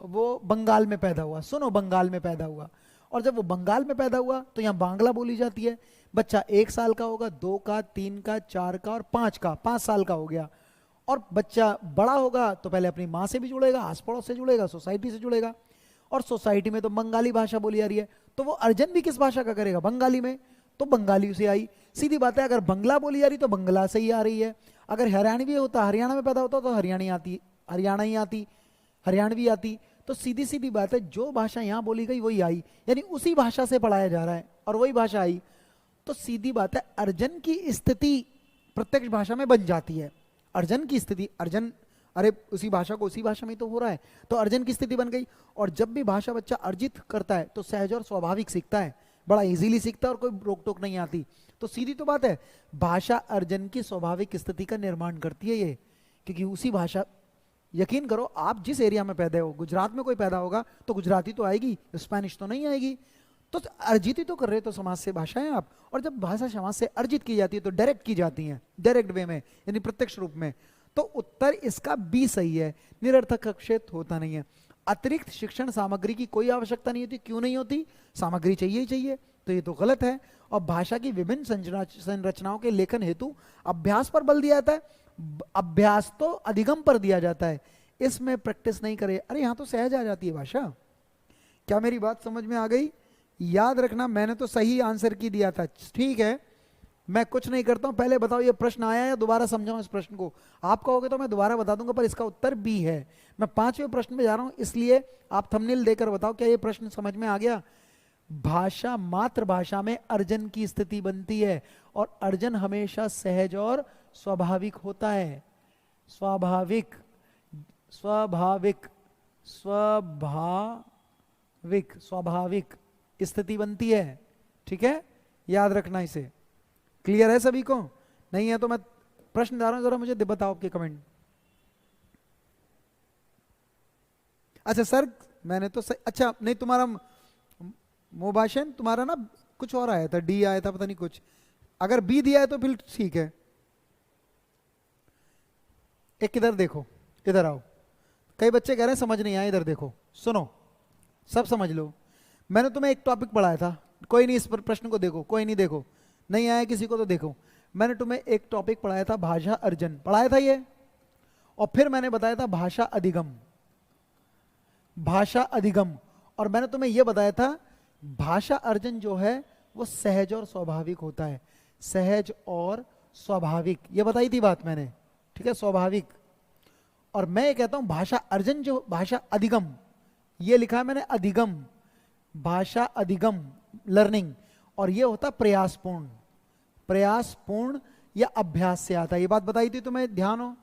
वो बंगाल में पैदा हुआ, सुनो बंगाल में पैदा हुआ, और जब वो बंगाल में पैदा हुआ तो यहाँ बांग्ला बोली जाती है। बच्चा 1 साल का होगा, 2 का, 3 का, 4 का और 5 का, 5 साल का हो गया। और बच्चा बड़ा होगा तो पहले अपनी माँ से भी जुड़ेगा, आस पड़ोस से जुड़ेगा, सोसाइटी से जुड़ेगा, और सोसाइटी में तो बंगाली भाषा बोली जा रही है, तो वो अर्जन भी किस भाषा का करेगा, बंगाली में, तो बंगाली से आई। सीधी बात है, अगर बंगला बोली जा रही तो बंगला से ही आ रही है, अगर हरियाणवी होता, हरियाणा में पैदा होता तो हरियाणा ही आती, हरियाणवी आती। तो सीधी सीधी बात है, जो भाषा यहाँ बोली गई वही आई, यानी उसी भाषा से पढ़ाया जा रहा है और वही भाषा आई। तो सीधी बात है, अर्जन की स्थिति प्रत्यक्ष भाषा में बन जाती है। अर्जन की स्थिति, अर्जन, अरे उसी भाषा को उसी भाषा में तो हो रहा है, तो अर्जन की स्थिति बन गई। और जब भी भाषा बच्चा अर्जित करता है तो सहज और स्वाभाविक सीखता है, बड़ा इजीली सीखता है और कोई रोक टोक नहीं आती। तो सीधी तो बात है, भाषा अर्जन की स्वाभाविक स्थिति का निर्माण करती है ये, क्योंकि उसी भाषा, यकीन करो आप जिस एरिया में पैदा हो, गुजरात में कोई पैदा होगा तो गुजराती तो आएगी, स्पेनिश तो नहीं आएगी। तो अर्जित ही तो कर रहे हो तो समाज से भाषाएं आप। और जब भाषा समाज से अर्जित की जाती है तो डायरेक्ट की जाती है, डायरेक्ट वे में, यानी प्रत्यक्ष रूप में। तो उत्तर इसका बी सही है, निरर्थक क्षेत्र होता नहीं है। अतिरिक्त शिक्षण सामग्री की कोई आवश्यकता नहीं होती। क्यों नहीं होती? सामग्री चाहिए ही चाहिए, तो ये तो गलत है। और भाषा की विभिन्न संरचनाओं के लेखन हेतु अभ्यास पर बल दिया जाता है। अभ्यास तो अधिगम पर दिया जाता है, इसमें प्रैक्टिस नहीं करे। अरे यहां तो सहज आ जाती है भाषा। क्या मेरी बात समझ में आ गई? याद रखना, मैंने तो सही आंसर की दिया था, ठीक है। मैं कुछ नहीं करता हूं, पहले बताओ ये प्रश्न आया है, दोबारा समझाऊं इस प्रश्न को। आप कहोगे तो मैं दोबारा बता दूंगा, पर इसका उत्तर बी है। मैं 5वें प्रश्न पे जा रहा हूं, इसलिए आप थंबनेल देकर बताओ क्या ये प्रश्न समझ में आ गया। भाषा, मातृभाषा में अर्जन की स्थिति बनती है और अर्जन हमेशा सहज और स्वाभाविक होता है। स्वाभाविक, स्वाभाविक, स्वाभाविक, स्वाभाविक स्थिति बनती है, ठीक है। याद रखना इसे। क्लियर है सभी को? नहीं है तो मैं प्रश्न डाल रहा हूं, जरा मुझे बताओ आपके कमेंट। अच्छा सर, मैंने तो अच्छा नहीं, तुम्हारा मोबाशन तुम्हारा ना कुछ और आया था, डी आया था, पता नहीं कुछ। अगर बी दिया है तो फिर ठीक है। एक इधर देखो, इधर आओ। कई बच्चे कह रहे हैं समझ नहीं आया, इधर देखो, सुनो, सब समझ लो। मैंने तुम्हें एक टॉपिक पढ़ाया था, कोई नहीं इस पर प्रश्न को देखो, कोई नहीं देखो, नहीं आया किसी को तो देखो। मैंने तुम्हें एक टॉपिक पढ़ाया था, भाषा अर्जन पढ़ाया था ये, और फिर मैंने बताया था भाषा अधिगम, भाषा अधिगम। और मैंने तुम्हें यह बताया था भाषा अर्जन जो है वो सहज और स्वाभाविक होता है। सहज और स्वाभाविक, ये बताई थी बात मैंने, ठीक है, स्वाभाविक। और मैं ये कहता हूं भाषा अर्जन जो, भाषा अधिगम, ये लिखा है मैंने अधिगम, भाषा अधिगम, लर्निंग। और ये होता प्रयासपूर्ण, प्रयासपूर्ण या अभ्यास से आता है। ये बात बताई थी तुम्हें, ध्यान हो।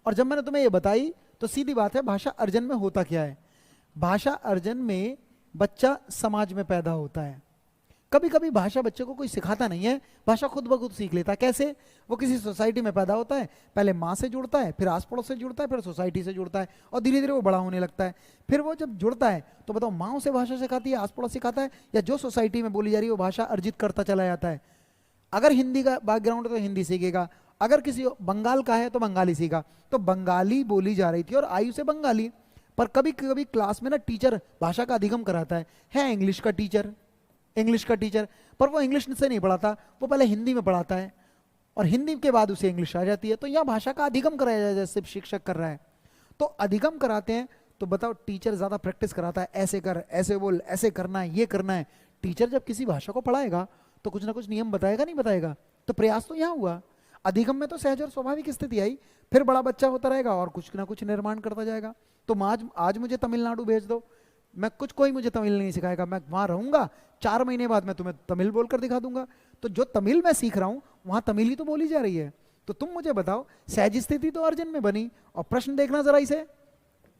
और जब मैंने तुम्हें ये बताई तो सीधी बात है, भाषा अर्जन में होता क्या है। भाषा अर्जन में बच्चा समाज में पैदा होता है। कभी कभी भाषा बच्चे को कोई सिखाता नहीं है, भाषा खुद ब खुद सीख लेता है। कैसे? वो किसी सोसाइटी में पैदा होता है, पहले माँ से जुड़ता है, फिर आस पड़ोस से जुड़ता है, फिर सोसाइटी से जुड़ता है, और धीरे धीरे वो बड़ा होने लगता है। फिर वो जब जुड़ता है तो बताओ, माँ उसे भाषा सिखाती है, आस पड़ोस सिखाता है, या जो सोसाइटी में बोली जा रही है वो भाषा अर्जित करता चला जाता है। अगर हिंदी का बैकग्राउंड है तो हिंदी सीखेगा, अगर किसी बंगाल का है तो बंगाली सीखा। तो बंगाली बोली जा रही थी और आई उसे बंगाली। पर कभी कभी क्लास में ना टीचर भाषा का अधिगम कराता है इंग्लिश का टीचर, इंग्लिश का टीचर, पर वो इंग्लिश से नहीं पढ़ाता, वो पहले हिंदी में पढ़ाता है, और हिंदी के बाद उसे इंग्लिश आ जाती है। तो यह भाषा का अधिगम कराया जाए, जैसे शिक्षक कर रहा है। तो अधिगम कराते हैं तो बताओ, टीचर ज्यादा प्रैक्टिस कराता है, ऐसे कर, ऐसे बोल, ऐसे करना है, ये करना है। टीचर जब किसी भाषा को पढ़ाएगा तो कुछ ना कुछ नियम बताएगा, नहीं बताएगा? तो प्रयास तो यहाँ हुआ। अधिगम में तो सहज और स्वाभाविक स्थिति आई, फिर बड़ा बच्चा होता रहेगा और कुछ ना कुछ निर्माण करता जाएगा। तो आज मुझे तमिलनाडु भेज दो, मैं कुछ, कोई मुझे तमिल नहीं सिखाएगा, मैं वहां रहूंगा, 4 महीने बाद मैं तुम्हें तमिल बोलकर दिखा दूंगा। तो जो तमिल मैं सीख रहा हूं वहां तमिल ही तो बोली जा रही है। तो तुम मुझे बताओ, सहज स्थिति तो अर्जन में बनी। और प्रश्न देखना जरा इसे,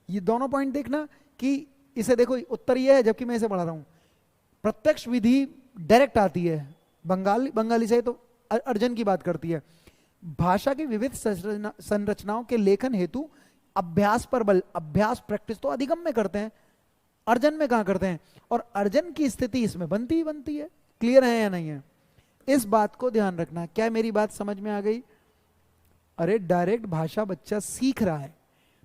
ये दोनों पॉइंट देखना कि इसे देखो, उत्तर ये है जबकि मैं इसे पढ़ा रहा हूं। प्रत्यक्ष विधि डायरेक्ट आती है, बंगाली से तो अर्जन की बात करती है। भाषा की विविध संरचनाओं के लेखन हेतु अभ्यास पर बल, अभ्यास प्रैक्टिस तो अधिगम में करते हैं, अर्जन में कहां करते हैं। और अर्जन की स्थिति इसमें बनती ही बनती है। क्लियर है या नहीं है? इस बात को ध्यान रखना। क्या मेरी बात समझ में आ गई? अरे डायरेक्ट भाषा बच्चा सीख रहा है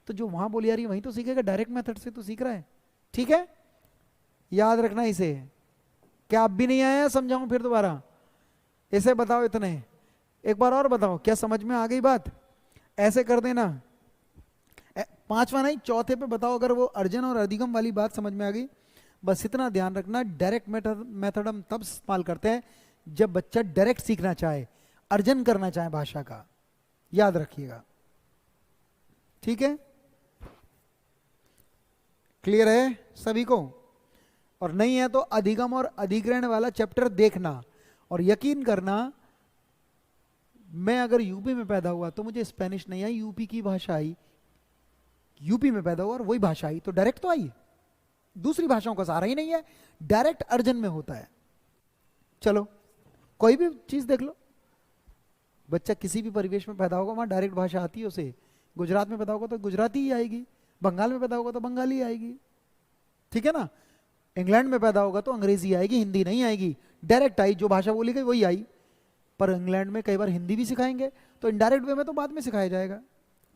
तो जो वहां बोली जा रही है वहीं तो सीखेगा, डायरेक्ट मेथड से तो सीख रहा है, ठीक है। याद रखना इसे। क्या आप भी नहीं आया? समझाऊं फिर दोबारा? इसे बताओ, इतने एक बार और बताओ, क्या समझ में आ गई बात? ऐसे कर देना। 5वां नहीं, चौथे पे बताओ अगर वो अर्जन और अधिगम वाली बात समझ में आ गई। बस इतना ध्यान रखना, डायरेक्ट मेथड हम तब इस्तेमाल करते हैं जब बच्चा डायरेक्ट सीखना चाहे, अर्जन करना चाहे भाषा का। याद रखिएगा, ठीक है? क्लियर है सभी को? और नहीं है तो अधिगम और अधिग्रहण वाला चैप्टर देखना, और यकीन करना मैं अगर यूपी में पैदा हुआ तो मुझे स्पेनिश नहीं आई, यूपी की भाषा आई, यूपी में पैदा हुआ और वही भाषा आई, तो डायरेक्ट तो आई, दूसरी भाषाओं का सहारा ही नहीं है, डायरेक्ट अर्जन में होता है। चलो कोई भी चीज देख लो, बच्चा किसी भी परिवेश में पैदा होगा वहां डायरेक्ट भाषा आती है उसे। गुजरात में पैदा होगा तो गुजराती ही आएगी, बंगाल में पैदा होगा तो बंगाली आएगी, ठीक है ना? इंग्लैंड में पैदा होगा तो अंग्रेजी आएगी, हिंदी नहीं आएगी, डायरेक्ट आई, जो भाषा बोली गई वही आई। पर इंग्लैंड में कई बार हिंदी भी सिखाएंगे तो इनडायरेक्ट वे में तो बाद में सिखाया जाएगा,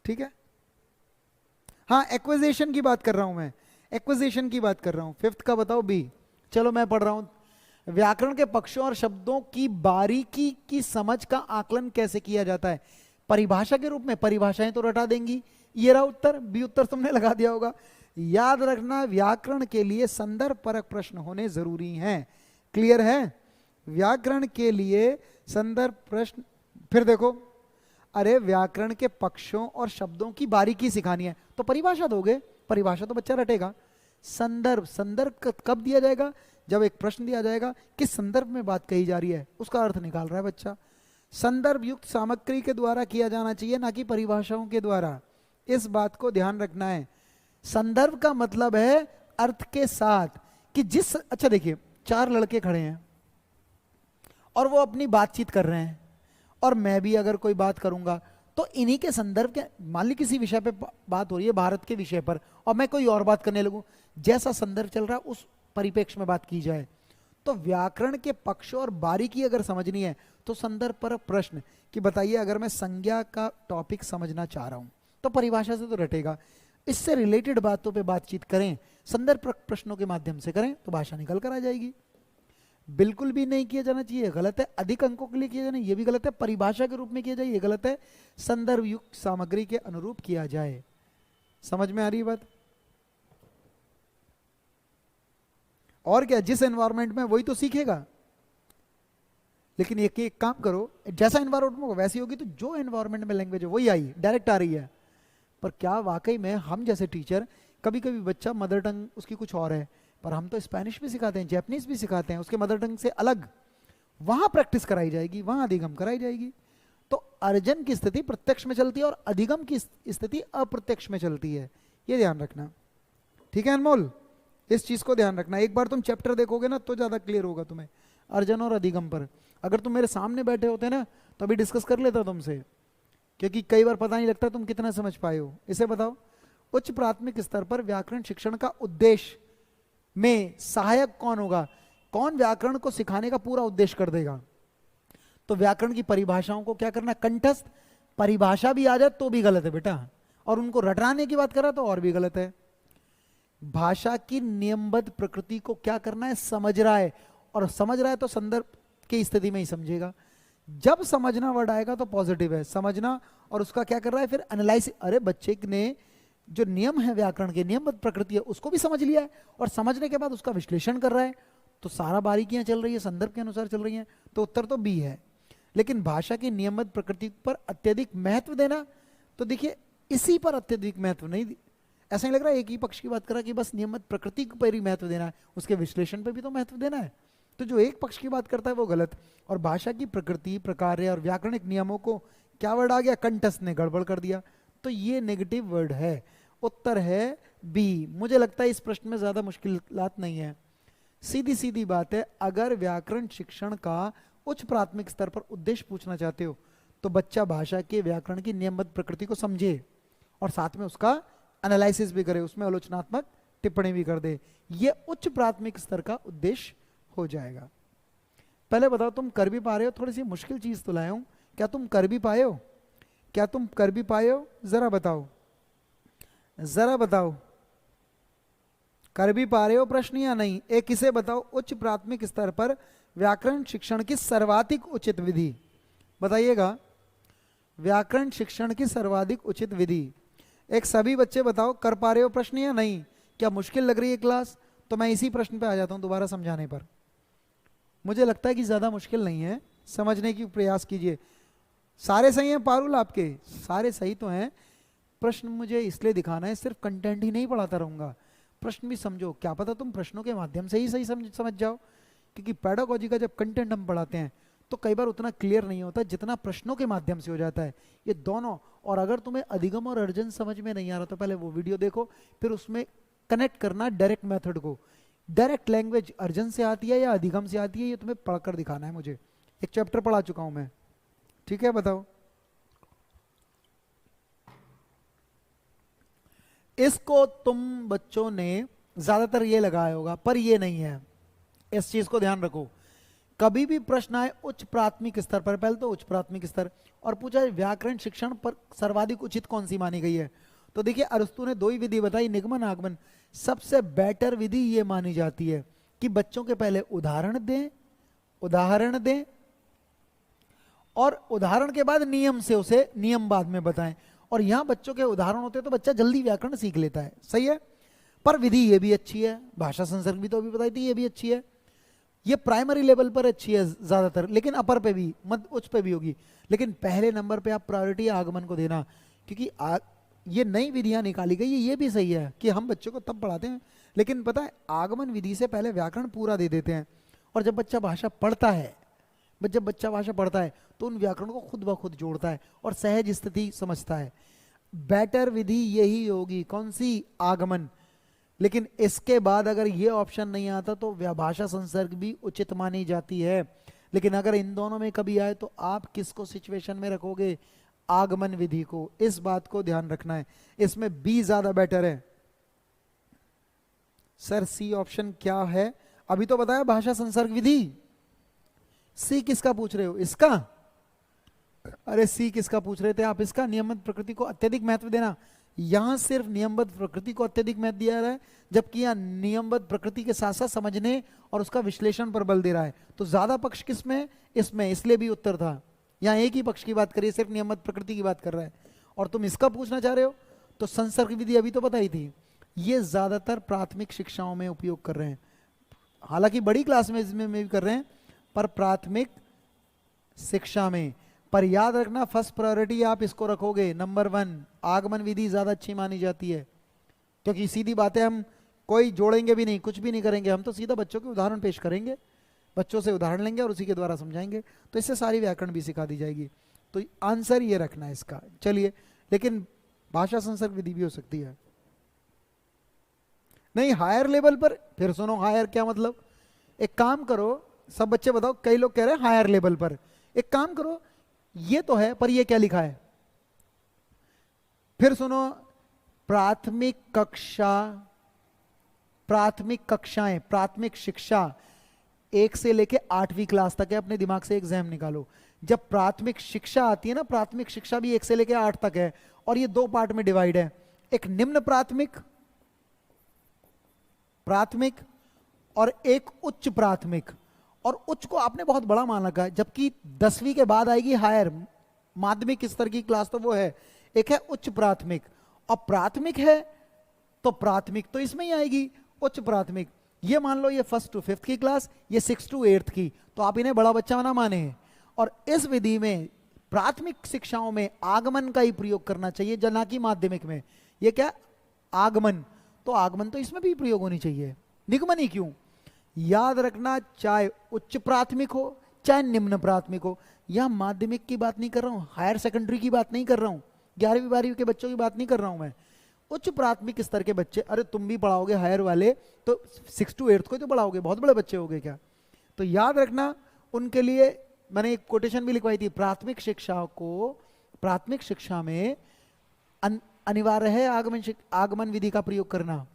ठीक है? हाँ, एक्विजिशन की बात कर रहा हूं मैं, एक्विजिशन की बात कर रहा हूं। फिफ्थ का बताओ बी। चलो मैं पढ़ रहा हूं। व्याकरण के पक्षों और शब्दों की बारीकी की समझ का आकलन कैसे किया जाता है? परिभाषा के रूप में, परिभाषाएं तो रटा देंगी। ये रहा उत्तर, बी उत्तर तुमने लगा दिया होगा। याद रखना, व्याकरण के लिए संदर्भ परक प्रश्न होने जरूरी हैं। क्लियर है? व्याकरण के लिए संदर्भ प्रश्न। फिर देखो, अरे व्याकरण के पक्षों और शब्दों की बारीकी सिखानी है तो परिभाषा दोगे, परिभाषा तो बच्चा रटेगा। संदर्भ, संदर्भ कब दिया जाएगा? जब एक प्रश्न दिया जाएगा किस संदर्भ में बात कही जा रही है, उसका अर्थ निकाल रहा है बच्चा। संदर्भ युक्त सामग्री के द्वारा किया जाना चाहिए, ना कि परिभाषाओं के द्वारा। इस बात को ध्यान रखना है। संदर्भ का मतलब है अर्थ के साथ, कि जिस, अच्छा देखिए, चार लड़के खड़े हैं और वो अपनी बातचीत कर रहे हैं, और मैं भी अगर कोई बात करूंगा तो इन्हीं के संदर्भ के, मान ली किसी विषय पे बात हो रही है, भारत के विषय पर, और मैं कोई और बात करने लगूं, जैसा संदर्भ चल रहा है उस परिप्रेक्ष्य में बात की जाए। तो व्याकरण के पक्ष और बारीकी अगर समझनी है तो संदर्भ पर प्रश्न कि बताइए, अगर मैं संज्ञा का टॉपिक समझना चाह रहा हूं तो परिभाषा से तो रटेगा, इससे रिलेटेड बातों पे बातचीत करें, संदर्भ प्रश्नों के माध्यम से करें तो भाषा निकल कर आ जाएगी। बिल्कुल भी नहीं किया जाना चाहिए, गलत है। अधिक अंकों के लिए किया जाना, ये भी गलत है। परिभाषा के रूप में किया जाए, ये गलत है। संदर्भ युक्त सामग्री के अनुरूप किया जाए। समझ में आ रही बात? और क्या, जिस एनवायरमेंट में वही तो सीखेगा। लेकिन एक काम करो, जैसा एनवायरमेंट होगा वैसी होगी, तो जो एनवायरमेंट में लैंग्वेज है वही आई, डायरेक्ट आ रही है। पर क्या वाकई में हम जैसे टीचर, कभी कभी बच्चा मदर टंग उसकी कुछ और है, पर हम तो स्पेनिश भी सिखाते हैं, जैपनीज भी सिखाते हैं, उसके मदर टंग से अलग, वहां प्रैक्टिस कराई जाएगी, वहां अधिगम कराई जाएगी। तो अर्जन की स्थिति प्रत्यक्ष में चलती है और अधिगम की स्थिति अप्रत्यक्ष में चलती है, ये ध्यान रखना, ठीक है अनमोल? इस चीज को ध्यान रखना। एक बार तुम चैप्टर देखोगे ना तो ज्यादा क्लियर होगा तुम्हें अर्जन और अधिगम पर। अगर तुम मेरे सामने बैठे होते ना तो अभी डिस्कस कर लेता तुमसे, क्योंकि कई बार पता नहीं लगता तुम कितना समझ पाए हो। इसे बताओ, उच्च प्राथमिक स्तर पर व्याकरण शिक्षण का उद्देश्य में सहायक कौन होगा? कौन व्याकरण को सिखाने का पूरा उद्देश्य कर देगा? तो व्याकरण की परिभाषाओं को क्या करना, कंठस्थ। परिभाषा भी आ जाए तो भी गलत है बेटा, और उनको रटाने की बात करा तो और भी गलत है। भाषा की नियमबद्ध प्रकृति को क्या करना है, समझ रहा है, और समझ रहा है तो संदर्भ की स्थिति में ही समझेगा। जब समझना वर्ड आएगा तो पॉजिटिव है, समझना, और उसका क्या कर रहा है फिर एनालाइसिस। अरे बच्चे ने जो नियम है व्याकरण के, नियमबद्ध प्रकृति है, उसको भी समझ लिया है, और समझने के बाद उसका विश्लेषण कर रहा है, तो सारा बारीकियां चल रही है, संदर्भ के अनुसार चल रही हैं, तो उत्तर तो बी है। लेकिन भाषा की नियमबद्ध प्रकृति पर अत्यधिक महत्व देना, तो देखिए इसी पर अत्यधिक महत्व नहीं, ऐसा नहीं लग रहा है एक ही पक्ष की बात कर रहा है कि बस नियमबद्ध प्रकृति पर ही महत्व देना है, उसके विश्लेषण पर भी तो महत्व देना है। तो जो एक पक्ष की बात करता है वो गलत। और भाषा की प्रकृति, प्रकार्य और व्याकरणिक नियमों को क्या वर्ड आ गया, कंठस्थ ने गड़बड़ कर दिया, तो ये नेगेटिव वर्ड है। उत्तर है बी। मुझे लगता है इस प्रश्न में ज्यादा मुश्किलात नहीं है, सीधी सीधी बात है। अगर व्याकरण शिक्षण का उच्च प्राथमिक स्तर पर उद्देश्य पूछना चाहते हो तो बच्चा भाषा के व्याकरण की नियमबद्ध प्रकृति को समझे और साथ में उसका एनालिसिस भी करे, उसमें आलोचनात्मक टिप्पणी भी कर दे। ये उच्च प्राथमिक स्तर का उद्देश्य हो जाएगा। पहले बताओ, तुम कर भी पा रहे हो? थोड़ी सी मुश्किल चीज तो लाया हूं, क्या तुम कर भी पाए हो? क्या तुम कर भी पाए हो? जरा बताओ, जरा बताओ, कर भी पा रहे हो प्रश्न या नहीं? एक इसे बताओ, उच्च प्राथमिक स्तर पर व्याकरण शिक्षण की सर्वाधिक उचित विधि बताइएगा। व्याकरण शिक्षण की सर्वाधिक उचित विधि, एक सभी बच्चे बताओ, कर पा रहे हो प्रश्न या नहीं? क्या मुश्किल लग रही है क्लास? तो मैं इसी प्रश्न पे आ जाता हूं दोबारा समझाने पर। मुझे लगता है कि ज्यादा मुश्किल नहीं है, समझने की प्रयास कीजिए। सारे सही हैं पारुल आपके? सारे सही तो हैं। प्रश्न मुझे इसलिए दिखाना है, सिर्फ कंटेंट ही नहीं पढ़ाता रहूंगा, प्रश्न भी समझो। क्या पता तुम प्रश्नों के माध्यम से ही सही समझ जाओ, क्योंकि पेडागोजी का जब कंटेंट हम पढ़ाते हैं तो कई बार उतना क्लियर नहीं होता जितना प्रश्नों के माध्यम से हो जाता है, ये दोनों। और अगर तुम्हें अधिगम और अर्जन समझ में नहीं आ रहा तो पहले वो वीडियो देखो, फिर उसमें कनेक्ट करना डायरेक्ट मेथड को। डायरेक्ट लैंग्वेज अर्जन से आती है या अधिगम से आती है, ये तुम्हें पढ़कर दिखाना है मुझे। एक चैप्टर पढ़ा चुका हूं मैं, ठीक है? बताओ। इसको तुम बच्चों ने ज्यादातर ये लगाया होगा, पर ये नहीं है, इस चीज को ध्यान रखो। कभी भी प्रश्न आए उच्च प्राथमिक स्तर पर, पहले तो उच्च प्राथमिक स्तर, और पूछा व्याकरण शिक्षण पर सर्वाधिक उचित कौन सी मानी गई है, तो देखिए अरस्तु ने दो ही विधि बताई, निगमन आगमन। सबसे बेटर विधि ये मानी जाती है कि बच्चों के पहले उदाहरण दें और उदाहरण के बाद नियम से उसे नियम बाद में बताएं। और यहां बच्चों के उदाहरण होते हैं तो बच्चा जल्दी व्याकरण सीख लेता है, सही है। पर विधि ये भी अच्छी है, भाषा संसर्ग भी तो अभी बताई थी, ये भी अच्छी है। ये प्राइमरी लेवल पर अच्छी है ज्यादातर, लेकिन अपर पे भी, मध्य उच्च पे भी होगी। लेकिन पहले नंबर पे आप प्रायोरिटी आगमन को देना, क्योंकि ये नई विधियां निकाली गई है। ये भी सही है कि हम बच्चों को तब पढ़ाते हैं, लेकिन पता है आगमन विधि से पहले व्याकरण पूरा दे देते हैं। और जब बच्चा भाषा पढ़ता है, तो उन व्याकरण को खुद ब खुद जोड़ता है और सहज स्थिति समझता है। बेटर विधि यही होगी, कौन सी? आगमन। लेकिन इसके बाद अगर ये ऑप्शन नहीं आता तो भाषा संसर्ग भी उचित मानी जाती है। लेकिन अगर इन दोनों में कभी आए तो आप किसको सिचुएशन में रखोगे? आगमन विधि को। इस बात को ध्यान रखना है, इसमें बी ज्यादा बेटर है। सर सी ऑप्शन क्या है? अभी तो बताया भाषा संसर्ग विधि। सी किसका पूछ रहे हो? इसका? अरे सी किसका पूछ रहे थे आप? इसका। नियमबद्ध प्रकृति को अत्यधिक महत्व देना। यहां सिर्फ नियमबद्ध प्रकृति को अत्यधिक महत्व दिया रहा है, जबकि यहां नियमबद्ध प्रकृति के साथ साथ समझने और उसका विश्लेषण पर बल दे रहा है। तो ज्यादा पक्ष किसमें? इसमें, इसलिए भी उत्तर था। यहां एक ही पक्ष की बात करिए, सिर्फ नियमबद्ध प्रकृति की बात कर रहा है। और तुम इसका पूछना चाह रहे हो तो संसर्ग विधि अभी तो बताई थी, ये ज्यादातर प्राथमिक शिक्षाओं में उपयोग कर रहे हैं। हालांकि बड़ी क्लास में इसमें भी कर रहे हैं, पर प्राथमिक शिक्षा में। पर याद रखना फर्स्ट प्रायोरिटी आप इसको रखोगे, नंबर 1। आगमन विधि ज्यादा अच्छी मानी जाती है, क्योंकि सीधी बातें हम कोई जोड़ेंगे भी नहीं, कुछ भी नहीं करेंगे, हम तो सीधा बच्चों के उदाहरण पेश करेंगे, बच्चों से उदाहरण लेंगे और उसी के द्वारा समझाएंगे। तो इससे सारी व्याकरण भी सिखा दी जाएगी। तो आंसर ये रखना है इसका। चलिए, लेकिन भाषा संसर्ग विधि भी हो सकती है। नहीं, हायर लेवल पर। फिर सुनो, हायर क्या मतलब? एक काम करो, सब बच्चे बताओ, कई लोग कह रहे हैं हायर लेवल पर। एक काम करो, ये तो है, पर ये क्या लिखा है? फिर सुनो, प्राथमिक कक्षाएं, प्राथमिक शिक्षा 1 से लेके 8वीं क्लास तक है। अपने दिमाग से एग्जाम निकालो। जब प्राथमिक शिक्षा आती है ना, प्राथमिक शिक्षा भी 1 से लेके 8 तक है, और ये 2 पार्ट में डिवाइड है। एक निम्न प्राथमिक और एक उच्च प्राथमिक। और उच्च को आपने बहुत बड़ा मान रखा है, जबकि 10वीं के बाद आएगी हायर, माध्यमिक स्तर की क्लास, तो वो है। एक है उच्च प्राथमिक, और प्राथमिक है तो प्राथमिक तो इसमें ही आएगी, उच्च प्राथमिक। ये मान लो ये 1st to 5th की क्लास, ये 6th to 8th की, तो आप इन्हें बड़ा बच्चा ना माने। और इस विधि में प्राथमिक शिक्षाओं में आगमन का ही प्रयोग करना चाहिए, ना कि माध्यमिक में। ये क्या? आगमन। तो आगमन तो इसमें भी प्रयोग होनी चाहिए, निगमन ही क्यों? याद रखना, चाहे उच्च प्राथमिक हो चाहे निम्न प्राथमिक हो। यहां माध्यमिक की बात नहीं कर रहा हूं, हायर सेकेंडरी की बात नहीं कर रहा हूं, 11वीं 12वीं के बच्चों की बात नहीं कर रहा हूं मैं। उच्च प्राथमिक स्तर के बच्चे, अरे तुम भी पढ़ाओगे हायर वाले, तो 6 to 8 को तो पढ़ाओगे, बहुत बड़े बच्चे हो गए क्या? तो याद रखना, उनके लिए मैंने एक कोटेशन भी लिखवाई थी, प्राथमिक शिक्षा को, प्राथमिक शिक्षा में अनिवार्य है आगमन विधि का प्रयोग करना।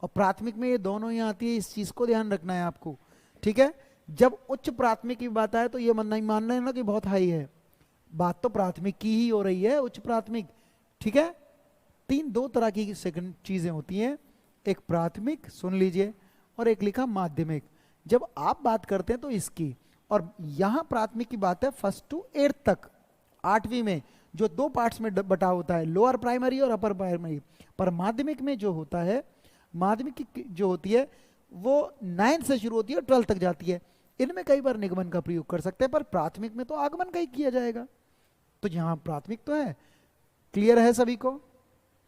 और प्राथमिक में ये दोनों ही आती है, इस चीज को ध्यान रखना है आपको, ठीक है? जब उच्च प्राथमिक की बात आए तो ये नहीं मानना है ना कि बहुत हाई है, बात तो प्राथमिक की ही हो रही है, उच्च प्राथमिक, ठीक है? 2 तरह की सेकंड चीजें होती हैं, एक प्राथमिक, सुन लीजिए, और एक लिखा माध्यमिक। जब आप बात करते हैं तो इसकी, और यहां प्राथमिक की बात है 1st to 8th तक, 8वीं में, जो 2 पार्ट्स में बटा होता है, लोअर प्राइमरी और अपर प्राइमरी। पर माध्यमिक में जो होता है, माध्यमिक की जो होती है वो 9th से शुरू होती है और 12th तक जाती है। इनमें कई बार निगमन का प्रयोग कर सकते हैं, पर प्राथमिक में तो आगमन का ही किया जाएगा। तो यहां प्राथमिक तो है। क्लियर है सभी को?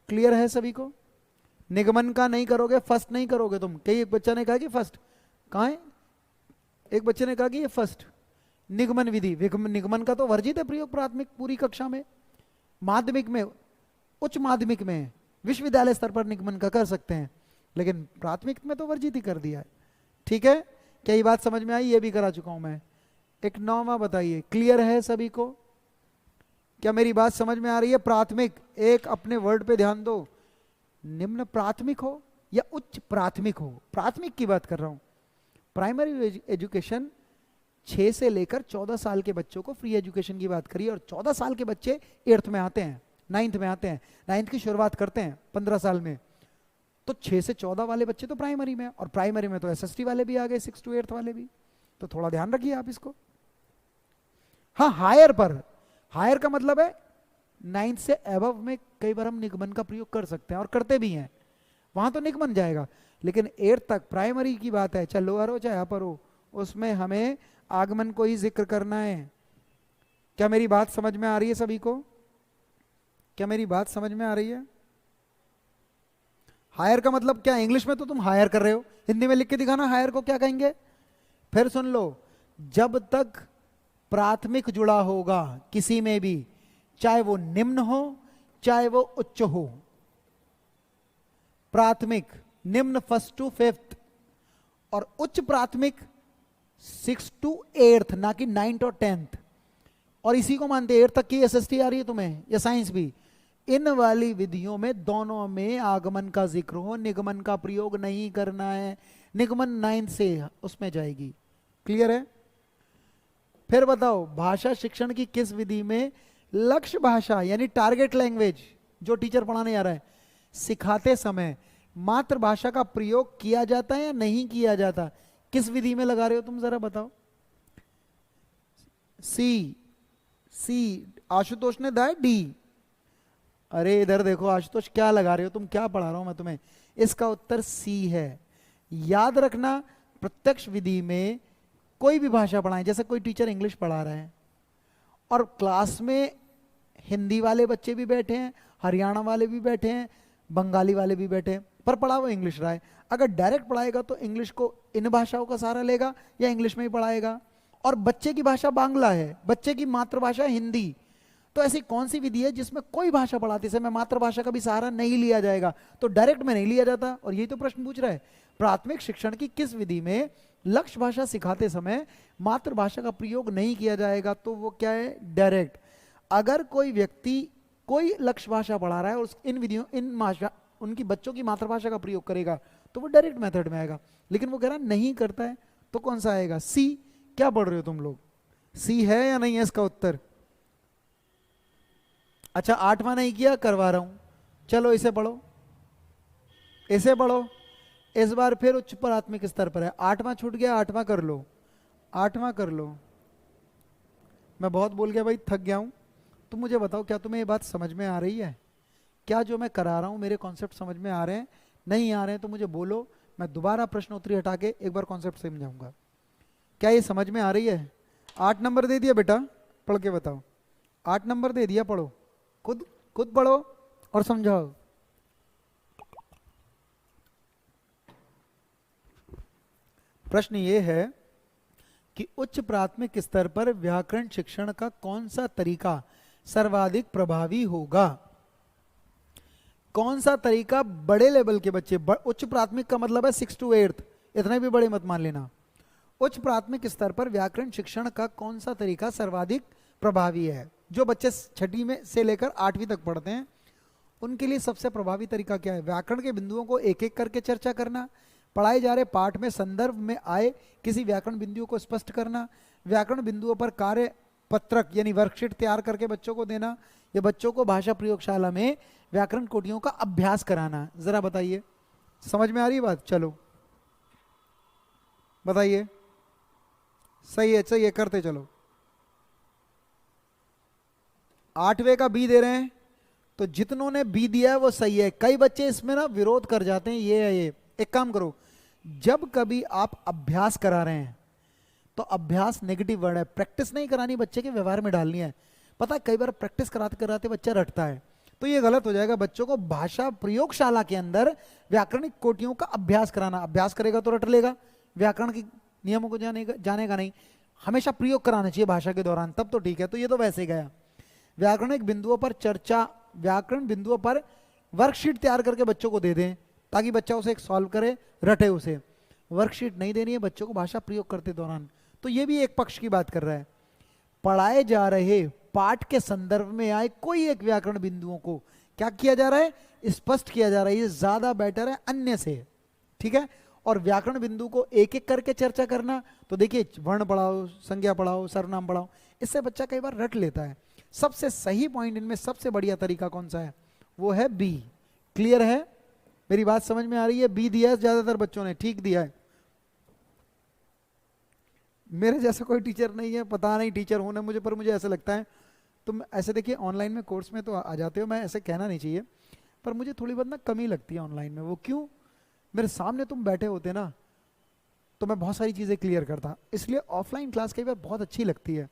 क्लियर है सभी को? निगमन का नहीं करोगे, फर्स्ट नहीं करोगे तुम। कई एक बच्चा ने कहा कि फर्स्ट कहाँ है, एक बच्चे ने कहा कि ये फर्स्ट निगमन विधि, निगमन का तो वर्जित है प्रयोग प्राथमिक पूरी कक्षा में, माध्यमिक में, उच्च माध्यमिक में, विश्वविद्यालय स्तर पर निगमन का कर सकते हैं, लेकिन प्राथमिक में तो वर्जित ही कर दिया है। ठीक है, क्या ये बात समझ में आई? ये भी करा चुका हूं मैं। एक नौवां बताइए, क्लियर है सभी को? क्या मेरी बात समझ में आ रही है? प्राथमिक, एक अपने वर्ड पे ध्यान दो, निम्न प्राथमिक हो या उच्च प्राथमिक हो, प्राथमिक की बात कर रहा हूं। प्राइमरी एजुकेशन 6 से लेकर 14 साल के बच्चों को फ्री एजुकेशन की बात करिए, और 14 साल के बच्चे 8th में आते हैं, 9th में आते हैं, 9th की शुरुआत करते हैं 15 साल में, तो 6 से 14 वाले बच्चे तो प्राइमरी में, और प्राइमरी में तो एसएसटी वाले भी आ गए, 6 to 8 वाले भी, तो थोड़ा ध्यान रखिए आप इसको। हाँ, हायर पर, हायर का मतलब है 9th से एबव में कई बार हम निगमन का प्रयोग कर सकते हैं और करते भी हैं, वहां तो निगमन जाएगा, लेकिन 8th तक प्राइमरी की बात है, चाहे लोअर हो चाहे अपर हो, उसमें हमें आगमन को ही जिक्र करना है। क्या मेरी बात समझ में आ रही है सभी को? क्या मेरी बात समझ में आ रही है? हायर का मतलब क्या? इंग्लिश में तो तुम हायर कर रहे हो, हिंदी में लिख के दिखाना हायर को क्या कहेंगे। फिर सुन लो, जब तक प्राथमिक जुड़ा होगा किसी में भी, चाहे वो निम्न हो चाहे वो उच्च हो, प्राथमिक निम्न 1st to 5th, और उच्च प्राथमिक 6th to 8th, ना कि 9th और 10th, और इसी को मानते 8th तक की एसएसटी आ रही है तुम्हें या साइंस भी, इन वाली विधियों में दोनों में आगमन का जिक्र हो, निगमन का प्रयोग नहीं करना है, निगमन 9th से उसमें जाएगी। क्लियर है? फिर बताओ, भाषा शिक्षण की किस विधि में लक्ष्य भाषा यानी टारगेट लैंग्वेज जो टीचर पढ़ाने जा रहा है, सिखाते समय मातृभाषा का प्रयोग किया जाता है या नहीं किया जाता? किस विधि में लगा रहे हो तुम, जरा बताओ। सी आशुतोष ने दिया डी। अरे इधर देखो आशुतोष, क्या लगा रहे हो तुम, क्या पढ़ा रहा हूं मैं तुम्हें? इसका उत्तर सी है। याद रखना, प्रत्यक्ष विधि में कोई भी भाषा पढ़ाएं, जैसे कोई टीचर इंग्लिश पढ़ा रहा है और क्लास में हिंदी वाले बच्चे भी बैठे हैं, हरियाणा वाले भी बैठे हैं, बंगाली वाले भी बैठे हैं, पर पढ़ा वो इंग्लिश रहा है। अगर डायरेक्ट पढ़ाएगा तो इंग्लिश को इन भाषाओं का सहारा लेगा या इंग्लिश में ही पढ़ाएगा, और बच्चे की भाषा बांग्ला है, बच्चे की मातृभाषा हिंदी, तो ऐसी कौन सी विधि है जिसमें कोई भाषा पढ़ाते समय मातृभाषा का भी सहारा नहीं लिया जाएगा? तो डायरेक्ट में नहीं लिया जाता, और यही तो प्रश्न पूछ रहा है, प्राथमिक शिक्षण की किस विधि में लक्ष्य भाषा सिखाते समय मातृभाषा का प्रयोग नहीं किया जाएगा? तो वो क्या है? डायरेक्ट। अगर कोई व्यक्ति कोई लक्ष्य भाषा पढ़ा रहा है और इन विधियों, इन भाषा, उनकी बच्चों की मातृभाषा का प्रयोग करेगा, तो वो डायरेक्ट मेथड में आएगा, लेकिन वो कह रहा नहीं करता है, तो कौन सा आएगा? सी। क्या पढ़ रहे हो तुम लोग? सी है या नहीं है इसका उत्तर? अच्छा, 8वां नहीं किया, करवा रहा हूं, चलो इसे पढ़ो, इसे पढ़ो। इस बार फिर उच्च प्राथमिक स्तर पर है, 8वां छूट गया, 8वां कर लो, 8वां कर लो। मैं बहुत बोल गया भाई, थक गया हूं। तुम मुझे बताओ, क्या तुम्हें ये बात समझ में आ रही है? क्या जो मैं करा रहा हूं मेरे कॉन्सेप्ट समझ में आ रहे हैं? नहीं आ रहे हैं तो मुझे बोलो, मैं दोबारा प्रश्न उत्तरी हटा के एक बार कॉन्सेप्ट समझाऊंगा। क्या ये समझ में आ रही है? 8 नंबर दे दिया बेटा, पढ़ के बताओ। 8 नंबर दे दिया, पढ़ो, खुद खुद पढ़ो और समझाओ। प्रश्न ये है कि उच्च प्राथमिक स्तर पर व्याकरण शिक्षण का कौन सा तरीका सर्वाधिक प्रभावी होगा? कौन सा तरीका बड़े लेवल के बच्चे, उच्च प्राथमिक का मतलब है 6 to 8, इतने भी बड़े मत मान लेना। उच्च प्राथमिक स्तर पर व्याकरण शिक्षण का कौन सा तरीका सर्वाधिक प्रभावी है? जो बच्चे 6वीं में से लेकर 8वीं तक पढ़ते हैं, उनके लिए सबसे प्रभावी तरीका क्या है? व्याकरण के बिंदुओं को एक एक करके चर्चा करना, पढ़ाए जा रहे पाठ में संदर्भ में आए किसी व्याकरण बिंदुओं को स्पष्ट करना, व्याकरण बिंदुओं पर कार्य पत्रक यानी वर्कशीट तैयार करके बच्चों को देना, या बच्चों को भाषा प्रयोगशाला में व्याकरण कोटियों का अभ्यास कराना। जरा बताइए, समझ में आ रही है बात? चलो बताइए। सही है, सही है, करते चलो। 8वें का बी दे रहे हैं, तो जितनों ने बी दिया है वो सही है। कई बच्चे इसमें ना विरोध कर जाते हैं, ये है ये। एक काम करो, जब कभी आप अभ्यास करा रहे हैं तो अभ्यास नेगेटिव वर्ड है, प्रैक्टिस नहीं करानी, बच्चे के व्यवहार में डालनी है। पता है कई बार प्रैक्टिस कराते कराते बच्चा रटता है, तो ये गलत हो जाएगा। बच्चों को भाषा प्रयोगशाला के अंदर व्याकरणिक कोटियों का अभ्यास कराना, अभ्यास करेगा तो रट लेगा, व्याकरण के नियमों को जानेगा नहीं। हमेशा प्रयोग कराना चाहिए भाषा के दौरान, तब तो ठीक है। तो ये तो वैसे ही गया। व्याकरणिक बिंदुओं पर चर्चा, व्याकरण बिंदुओं पर वर्कशीट तैयार करके बच्चों को दे दें ताकि बच्चा उसे एक सॉल्व करे, रटे उसे। वर्कशीट नहीं देनी है बच्चों को भाषा प्रयोग करते दौरान। तो ये भी एक पक्ष की बात कर रहा है। पढ़ाए जा रहे पाठ के संदर्भ में आए कोई एक व्याकरण बिंदुओं को क्या किया जा रहा है, स्पष्ट किया जा रहा है। ये ज्यादा बेटर है अन्य से, ठीक है। और व्याकरण बिंदु को एक एक करके चर्चा करना, तो देखिए वर्ण पढ़ाओ, संज्ञा पढ़ाओ, सर्वनाम पढ़ाओ, इससे बच्चा कई बार रट लेता है। सबसे सही पॉइंट इनमें सबसे बढ़िया तरीका कौन सा है, वो है बी। क्लियर है, मेरी बात समझ में आ रही है? बी दिया है ज्यादातर बच्चों ने, ठीक दिया है। मेरे जैसा कोई टीचर नहीं है, पता नहीं टीचर होना मुझे, पर मुझे ऐसा लगता है तुम ऐसे देखिए ऑनलाइन में कोर्स में तो आ जाते हो, मैं ऐसे कहना नहीं चाहिए, पर मुझे थोड़ी बहुत ना कमी लगती है ऑनलाइन में। वो क्यों, मेरे सामने तुम बैठे होते ना तो मैं बहुत सारी चीज़ें क्लियर करता, इसलिए ऑफलाइन क्लास कई बार बहुत अच्छी लगती है।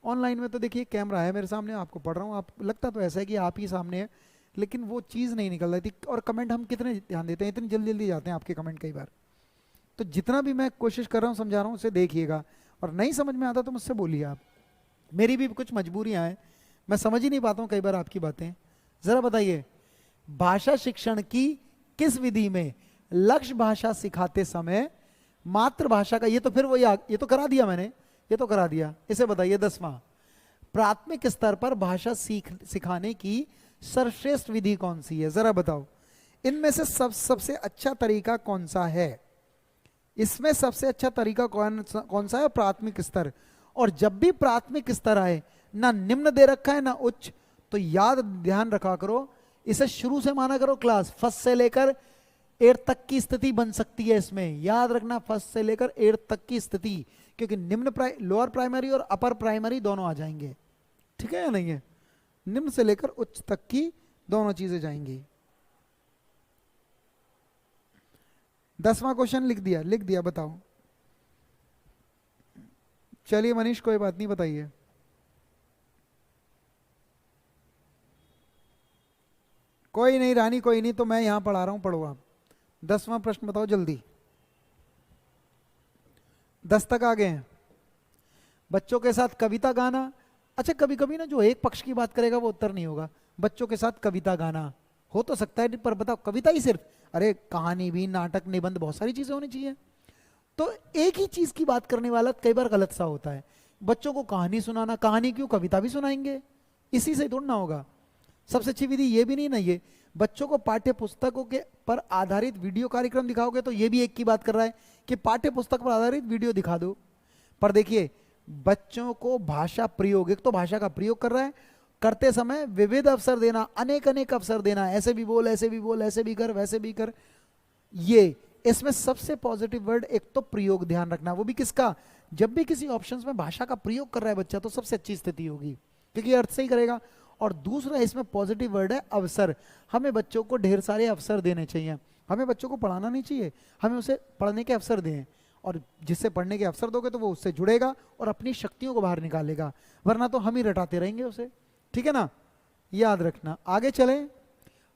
ऑनलाइन में तो देखिए कैमरा है मेरे सामने, आपको पढ़ रहा हूँ, आप लगता तो ऐसा है कि आप ही सामने है, लेकिन वो चीज़ नहीं निकल रही थी। और कमेंट हम कितने ध्यान देते हैं, इतनी जल्दी जल्दी जाते हैं आपके कमेंट कई बार। तो जितना भी मैं कोशिश कर रहा हूँ समझा रहा हूँ उसे देखिएगा, और नहीं समझ में आता तो मुझसे बोलिए आप। मेरी भी कुछ मजबूरियाँ हैं, मैं समझ ही नहीं पाता हूँ कई बार आपकी बातें। ज़रा बताइए, भाषा शिक्षण की किस विधि में लक्ष्य भाषा सिखाते समय मातृभाषा का, ये तो फिर वही ये तो करा दिया मैंने, ये तो करा दिया। इसे बताइए 10वां, प्राथमिक स्तर पर भाषा सिखाने की सर्वश्रेष्ठ विधि कौन सी है, जरा बताओ। इनमें से सबसे अच्छा तरीका कौन सा है, इसमें सबसे अच्छा तरीका कौन सा है, प्राथमिक स्तर। और जब भी प्राथमिक स्तर आए, ना निम्न दे रखा है ना उच्च, तो याद ध्यान रखा करो, इसे शुरू से माना करो क्लास, फर्स्ट से लेकर 8 तक की स्थिति बन सकती है इसमें, याद रखना, फर्स्ट से लेकर 8 तक की स्थिति, क्योंकि लोअर प्राइमरी और अपर प्राइमरी दोनों आ जाएंगे, ठीक है या नहीं है। निम्न से लेकर उच्च तक की दोनों चीजें जाएंगी। 10वां क्वेश्चन लिख दिया, बताओ। चलिए मनीष कोई बात नहीं, बताइए। कोई नहीं रानी, कोई नहीं, तो मैं यहां पढ़ा रहा हूं, पढ़ो आप। 10वां प्रश्न बताओ जल्दी। 10 तक आ गए हैं। बच्चों के साथ कविता गाना। अच्छा, कभी कभी ना जो एक पक्ष की बात करेगा वो उत्तर नहीं होगा। बच्चों के साथ कविता गाना हो तो सकता है, पर बताओ कविता ही सिर्फ, अरे कहानी भी, नाटक, निबंध, बहुत सारी चीजें होनी चाहिए। तो एक ही चीज की बात करने वाला कई बार गलत सा होता है। बच्चों को कहानी सुनाना, कहानी क्यों, कविता भी सुनाएंगे, इसी से थोड़ा ना होगा। सबसे अच्छी विधि ये भी नहीं ना, ये बच्चों को पाठ्य पुस्तकों के पर आधारित वीडियो कार्यक्रम दिखाओगे, तो ये भी एक की बात कर रहा है कि पाठ्य पुस्तक पर आधारित वीडियो दिखा दो। पर देखिए बच्चों को भाषा प्रयोग, एक तो भाषा का प्रयोग कर रहा है, करते समय विविध अवसर देना, अनेक अनेक अवसर देना, ऐसे भी बोल, ऐसे भी बोल, ऐसे भी कर, वैसे भी कर। ये इसमें सबसे पॉजिटिव वर्ड एक तो प्रयोग, ध्यान रखना, वो भी किसका, जब भी किसी ऑप्शंस में भाषा का प्रयोग कर रहा है बच्चा, तो सबसे अच्छी स्थिति होगी क्योंकि अर्थ से ही करेगा। और दूसरा इसमें पॉजिटिव वर्ड है अवसर। हमें बच्चों को ढेर सारे अवसर देने चाहिए। हमें बच्चों को पढ़ाना नहीं चाहिए, हमें उसे पढ़ने के अवसर दें, और जिससे पढ़ने के अवसर दोगे तो वो उससे जुड़ेगा और अपनी शक्तियों को बाहर निकालेगा, वरना तो हम ही रटाते रहेंगे उसे, ठीक है ना, याद रखना। आगे चलें।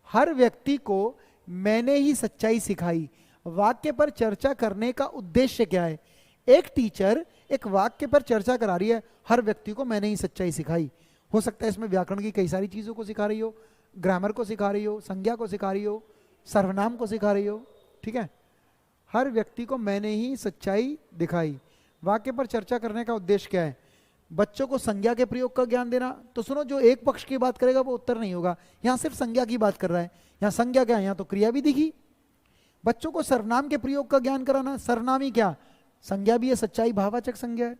हर व्यक्ति को मैंने ही सच्चाई सिखाई, वाक्य पर चर्चा करने का उद्देश्य क्या है। एक टीचर एक वाक्य पर चर्चा करा रही है, हर व्यक्ति को मैंने ही सच्चाई सिखाई। हो सकता है इसमें व्याकरण की कई सारी चीजों को सिखा रही हो, ग्रामर को सिखा रही हो, संज्ञा को सिखा रही हो, सर्वनाम को सिखा रही हो, ठीक है। हर व्यक्ति को मैंने ही सच्चाई दिखाई, वाक्य पर चर्चा करने का उद्देश्य क्या है। बच्चों को संज्ञा के प्रयोग का ज्ञान देना। तो सुनो, जो एक पक्ष की बात करेगा वो उत्तर नहीं होगा, यहां सिर्फ संज्ञा की बात कर रहा है। यहां संज्ञा क्या है, यहां तो क्रिया भी दिखी। बच्चों को सर्वनाम के प्रयोग का ज्ञान कराना, सर्वनामी क्या, संज्ञा भी है, सच्चाई भाववाचक संज्ञा है।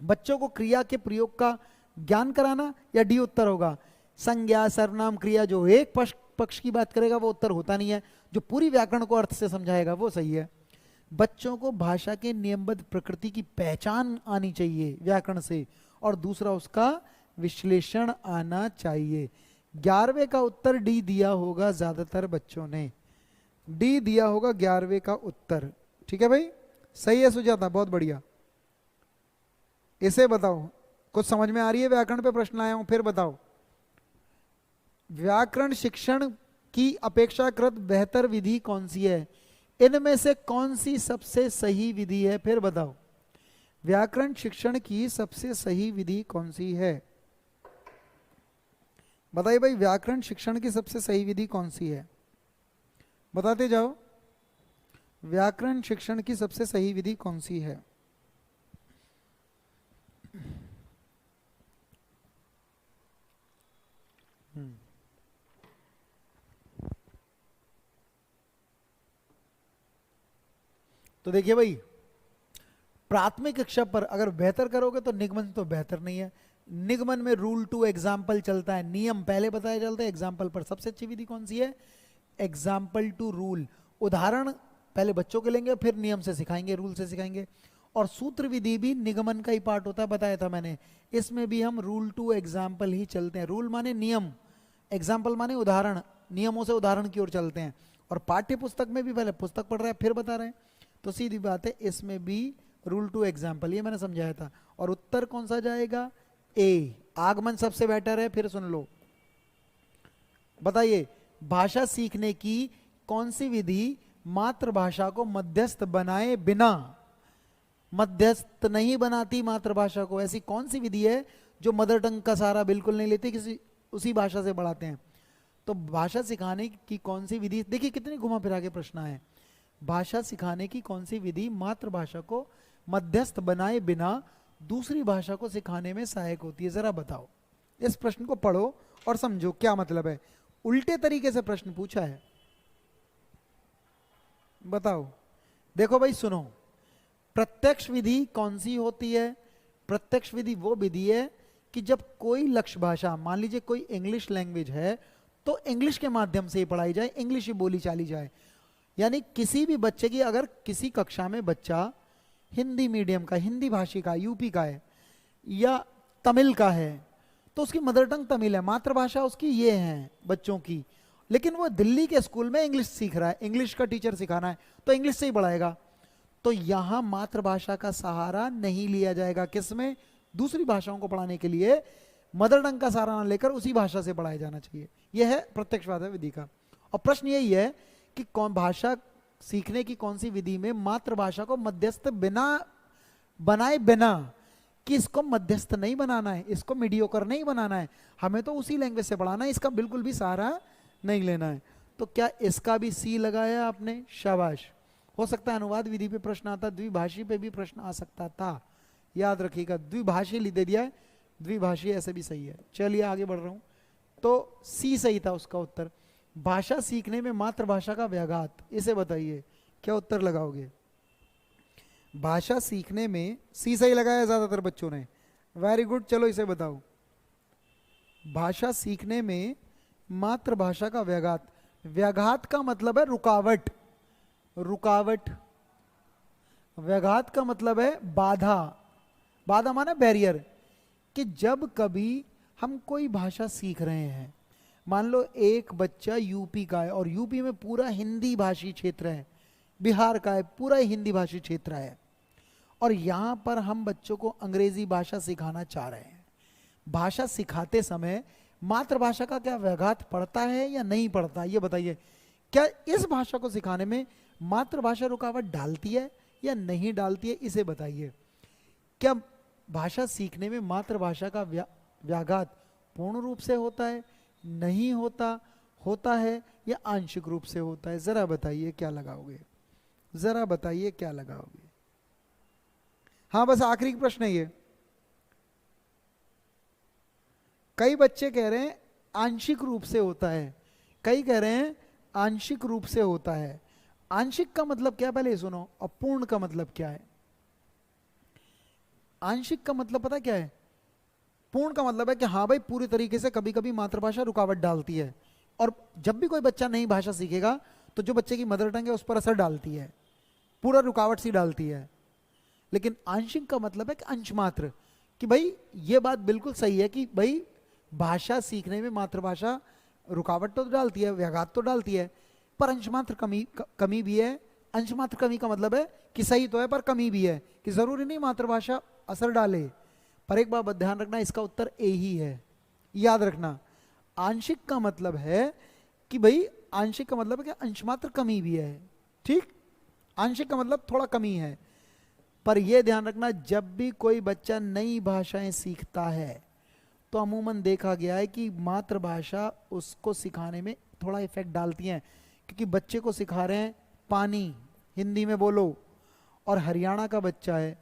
बच्चों को क्रिया के प्रयोग का ज्ञान कराना, या डी उत्तर होगा। संज्ञा, सर्वनाम, क्रिया, जो एक पक्ष की बात करेगा वो उत्तर होता नहीं है, जो पूरी व्याकरण को अर्थ से समझाएगा वो सही है। बच्चों को भाषा के नियमबद्ध प्रकृति की पहचान आनी चाहिए व्याकरण से, और दूसरा उसका विश्लेषण आना चाहिए। 11वें का उत्तर डी दिया होगा, ज्यादातर बच्चों ने डी दिया होगा 11वें का उत्तर, ठीक है भाई, सही है सुजाता, बहुत बढ़िया। इसे बताओ, कुछ समझ में आ रही है? व्याकरण पे प्रश्न लाया हूं, फिर बताओ। व्याकरण शिक्षण की अपेक्षाकृत बेहतर विधि कौन सी है? इनमें से कौन सी सबसे सही विधि है? फिर बताओ, व्याकरण शिक्षण की सबसे सही विधि कौन सी है? बताइए भाई, व्याकरण शिक्षण की सबसे सही विधि कौन सी है? बताते जाओ, व्याकरण शिक्षण की सबसे सही विधि कौन सी है? तो देखिए भाई, प्राथमिक कक्षा पर अगर बेहतर करोगे तो निगमन तो बेहतर नहीं है। निगमन में रूल टू एग्जाम्पल चलता है, नियम पहले बताया चलता है एग्जाम्पल पर। सबसे अच्छी विधि कौन सी है? Example to rule. उदाहरण पहले बच्चों के लेंगे, फिर नियम से सिखाएंगे, रूल से सिखाएंगे। और सूत्र विधि भी निगमन का ही पार्ट होता है, बताया था मैंने। इसमें भी हम रूल टू एग्जाम्पल ही चलते हैं। रूल माने नियम, एग्जाम्पल माने उदाहरण, नियमों से उदाहरण की ओर चलते हैं। और पाठ्य पुस्तक में भी पहले पुस्तक पढ़ रहे हैं फिर बता रहे हैं, तो सीधी बात है इसमें भी रूल टू एग्जाम्पल, ये मैंने समझाया था। और उत्तर कौन सा जाएगा? ए, आगमन सबसे बेटर है। फिर सुन लो, बताइए, भाषा सीखने की कौन सी विधि मातृभाषा को मध्यस्थ बनाए बिना, मध्यस्थ नहीं बनाती मातृभाषा को, ऐसी कौन सी विधि है जो मदर टंग का सहारा बिल्कुल नहीं लेती, किसी उसी भाषा से बढ़ाते हैं? तो भाषा सिखाने की कौन सी विधि, देखिए कितनी घुमा फिरा के प्रश्न है। भाषा सिखाने की कौन सी विधि मातृभाषा को मध्यस्थ बनाए बिना दूसरी भाषा को सिखाने में सहायक होती है? जरा बताओ। इस प्रश्न को पढ़ो और समझो क्या मतलब है। उल्टे तरीके से प्रश्न पूछा है, बताओ। देखो भाई सुनो, प्रत्यक्ष विधि कौन सी होती है? प्रत्यक्ष विधि वो विधि है कि जब कोई लक्ष्य भाषा, मान लीजिए कोई इंग्लिश लैंग्वेज है, तो इंग्लिश के माध्यम से ही पढ़ाई जाए, इंग्लिश ही बोली चाली जाए। यानी किसी भी बच्चे की, अगर किसी कक्षा में बच्चा हिंदी मीडियम का, हिंदी भाषी का, यूपी का है या तमिल का है, तो उसकी मदर टंग तमिल है, मातृभाषा उसकी ये है बच्चों की, लेकिन वो दिल्ली के स्कूल में इंग्लिश सीख रहा है, इंग्लिश का टीचर सिखाना है, तो इंग्लिश से ही पढ़ाएगा। तो यहां मातृभाषा का सहारा नहीं लिया जाएगा। किसमें? दूसरी भाषाओं को पढ़ाने के लिए मदर टंग का सहारा ना लेकर उसी भाषा से पढ़ाया जाना चाहिए। यह है प्रत्यक्षवाद विधि का। और प्रश्न यही है कि कौन भाषा सीखने की कौन सी विधि में मातृभाषा को मध्यस्थ बिना बनाए बिना, कि इसको मध्यस्थ नहीं बनाना है, इसको मीडियोकर नहीं बनाना है, हमें तो उसी लैंग्वेज से पढ़ाना है, इसका बिल्कुल भी सहारा नहीं लेना है। तो क्या इसका भी सी लगाया आपने? शाबाश। हो सकता है अनुवाद विधि पे प्रश्न आता, द्विभाषी पे भी प्रश्न आ सकता था, याद रखिएगा। द्विभाषी दे दिया है, द्विभाषी ऐसे भी सही है। चलिए आगे बढ़ रहा हूं। तो सी सही था उसका उत्तर। भाषा सीखने में मातृभाषा का व्याघात, इसे बताइए, क्या उत्तर लगाओगे? भाषा सीखने में सी सही लगाया ज्यादातर बच्चों ने, वेरी गुड। चलो इसे बताओ, भाषा सीखने में मातृभाषा का व्याघात। व्याघात का मतलब है रुकावट, रुकावट। व्याघात का मतलब है बाधा, बाधा माना बैरियर। कि जब कभी हम कोई भाषा सीख रहे हैं, मान लो एक बच्चा यूपी का है और यूपी में पूरा हिंदी भाषी क्षेत्र है, बिहार का है पूरा हिंदी भाषी क्षेत्र है, और यहाँ पर हम बच्चों को अंग्रेजी भाषा सिखाना चाह रहे हैं। भाषा सिखाते समय मातृभाषा का क्या व्याघात पड़ता है या नहीं पड़ता? ये बताइए, क्या इस भाषा को सिखाने में मातृभाषा रुकावट डालती है या नहीं डालती है? इसे बताइए। क्या भाषा सीखने में मातृभाषा का व्याघात पूर्ण रूप से होता है, नहीं होता, होता है या आंशिक रूप से होता है? जरा बताइए क्या लगाओगे, जरा बताइए क्या लगाओगे। हाँ बस आखिरी प्रश्न है ये। कई बच्चे कह रहे हैं आंशिक रूप से होता है, कई कह रहे हैं आंशिक रूप से होता है। आंशिक का मतलब क्या पहले सुनो, और पूर्ण का मतलब क्या है? आंशिक का मतलब पता क्या है? पूर्ण का मतलब है कि हाँ भाई पूरी तरीके से कभी कभी मातृभाषा रुकावट डालती है, और जब भी कोई बच्चा नई भाषा सीखेगा तो जो बच्चे की मदर टंग है उस पर असर डालती है, पूरा रुकावट सी डालती है। लेकिन आंशिक का मतलब है कि अंश मात्र, कि भाई ये बात बिल्कुल सही है कि भाई भाषा सीखने में मातृभाषा रुकावट तो डालती है, व्याघात तो डालती है, पर अंश मात्र कमी भी है। अंश मात्र कमी का मतलब है कि सही तो है पर कमी भी है, कि जरूरी नहीं मातृभाषा असर डाले, पर एक बात ध्यान रखना, इसका उत्तर ए ही है, याद रखना। आंशिक का मतलब है कि भाई, आंशिक का मतलब है कि अंश मात्र कमी भी है, ठीक, आंशिक का मतलब थोड़ा कमी है। पर यह ध्यान रखना, जब भी कोई बच्चा नई भाषाएं सीखता है तो अमूमन देखा गया है कि मातृभाषा उसको सिखाने में थोड़ा इफेक्ट डालती हैं, क्योंकि बच्चे को सिखा रहे हैं पानी हिंदी में बोलो, और हरियाणा का बच्चा है,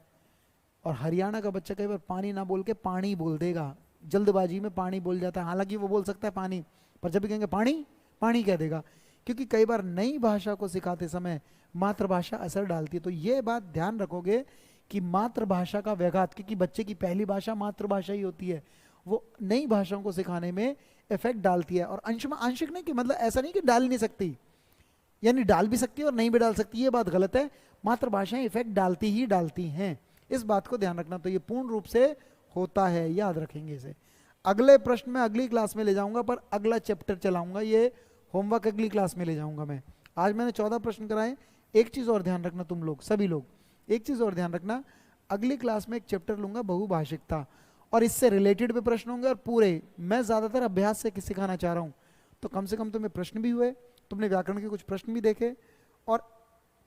और हरियाणा का बच्चा कई बार पानी ना बोल के पानी बोल देगा, जल्दबाजी में पानी बोल जाता है, हालांकि वो बोल सकता है पानी, पर जब भी कहेंगे पानी, पानी कह देगा। क्योंकि कई बार नई भाषा को सिखाते समय मातृभाषा असर डालती है। तो ये बात ध्यान रखोगे कि मातृभाषा का व्याघात, क्योंकि बच्चे की पहली भाषा मातृभाषा ही होती है, वो नई भाषाओं को सिखाने में इफेक्ट डालती है। और अंश में आंशिक नहीं, कि मतलब ऐसा नहीं कि डाल नहीं सकती, यानी डाल भी सकती है और नहीं भी डाल सकती, ये बात गलत है। मातृभाषाएं इफेक्ट डालती ही डालती हैं, इस बात को ध्यान रखना। तो ये पूर्ण रूप से होता है, याद रखेंगे इसे। अगले प्रश्न में अगली क्लास में ले जाऊंगा, पर अगला चैप्टर चलाऊंगा, ये होमवर्क अगली क्लास में ले जाऊंगा मैं। आज मैंने 14 प्रश्न कराए। एक चीज और ध्यान रखना तुम लोग, सभी लोग, एक चीज और ध्यान रखना, अगली क्लास में एक चैप्टर लूंगा बहुभाषिकता, और इससे रिलेटेड भी प्रश्न होंगे। और पूरे मैं ज्यादातर अभ्यास से सिखाना चाह रहा हूं, तो कम से कम तुम्हें प्रश्न भी हुए, तुमने व्याकरण के कुछ प्रश्न भी देखे, और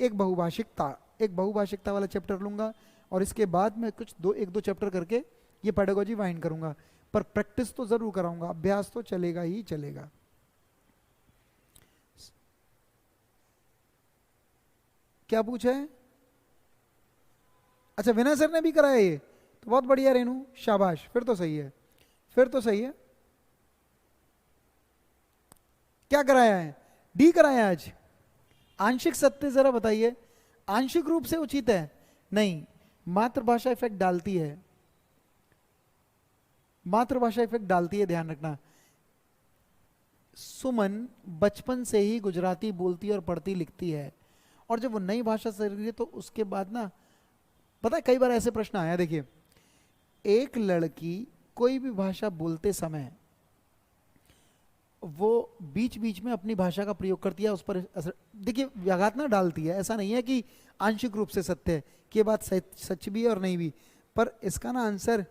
एक बहुभाषिकता वाला चैप्टर लूंगा। और इसके बाद मैं कुछ एक दो चैप्टर करके ये पेडागोजी वाइंड करूंगा। पर प्रैक्टिस तो जरूर कराऊंगा, अभ्यास तो चलेगा ही चलेगा। क्या पूछा है? अच्छा, विनय सर ने भी कराया ये, तो बहुत बढ़िया रेनू, शाबाश, फिर तो सही है, फिर तो सही है। क्या कराया है? डी कराया आज। आंशिक सत्य जरा बताइए, आंशिक रूप से उचित है? नहीं, मातृभाषा इफेक्ट डालती है, मातृभाषा इफेक्ट डालती है, ध्यान रखना। सुमन बचपन से ही गुजराती बोलती और पढ़ती लिखती है, और जब वो नई भाषा सीख रही है तो उसके बाद ना, पता है कई बार ऐसे प्रश्न आया, देखिए, एक लड़की कोई भी भाषा बोलते समय वो बीच बीच में अपनी भाषा का प्रयोग करती है, उस पर असर, देखिए, व्याघात ना डालती है। ऐसा नहीं है कि आंशिक रूप से सत्य है, कि ये बात सच भी है और नहीं भी, पर इसका ना आंसर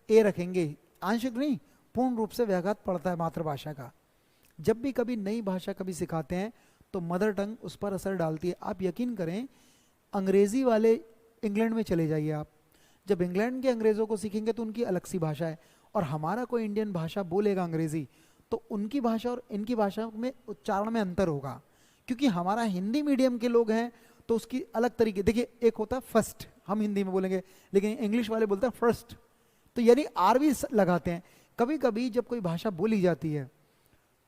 ए रखेंगे, आंशिक नहीं, पूर्ण रूप से व्याघात पड़ता है मातृभाषा का। जब भी कभी नई भाषा कभी सिखाते हैं तो मदर टंग उस पर असर डालती है। आप यकीन करें, अंग्रेजी वाले इंग्लैंड में चले जाइए आप, जब इंग्लैंड के अंग्रेजों को सीखेंगे तो उनकी अलग सी भाषा है, और हमारा कोई इंडियन भाषा बोलेगा अंग्रेजी, तो उनकी भाषा और इनकी भाषा में उच्चारण में अंतर होगा। क्योंकि हमारा हिंदी मीडियम के लोग हैं तो उसकी अलग तरीके, देखिए, एक होता है फर्स्ट, हम हिंदी में बोलेंगे, लेकिन इंग्लिश वाले बोलते हैं फर्स्ट, तो यानी आर भी लगाते हैं। कभी कभी जब कोई भाषा बोली जाती है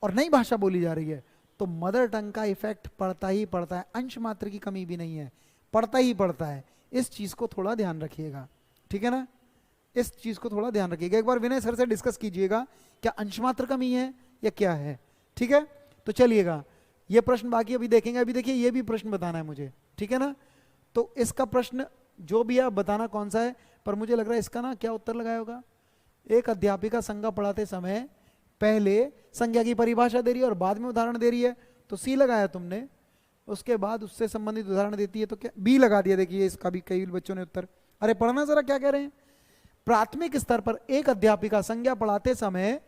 और नई भाषा बोली जा रही है तो मदर टंग का इफेक्ट पड़ता ही पड़ता है, अंश मात्र की कमी भी नहीं है, पड़ता ही पड़ता है। इस चीज को थोड़ा ध्यान रखिएगा, ठीक है ना, इस चीज को थोड़ा ध्यान रखिएगा। एक बार विनय सर से डिस्कस कीजिएगा, क्या अंश मात्र कमी है या क्या है, ठीक है। तो चलिएगा, ये प्रश्न बाकी अभी देखेंगे। अभी देखिए, ये भी प्रश्न बताना है मुझे, ठीक है ना। तो इसका प्रश्न जो भी आप बताना कौन सा है, पर मुझे लग रहा है इसका ना क्या उत्तर लगाया होगा। एक अध्यापिका संज्ञा पढ़ाते समय पहले संज्ञा की परिभाषा दे रही है और बाद में उदाहरण दे रही है, तो सी लगाया तुमने, उसके बाद उससे संबंधित उदाहरण देती है तो क्या बी लगा दिया। देखिए, इसका भी कई बच्चों ने उत्तर, अरे पढ़ना जरा क्या कह रहे हैं। प्राथमिक स्तर पर एक अध्यापिका संज्ञा पढ़ाते समय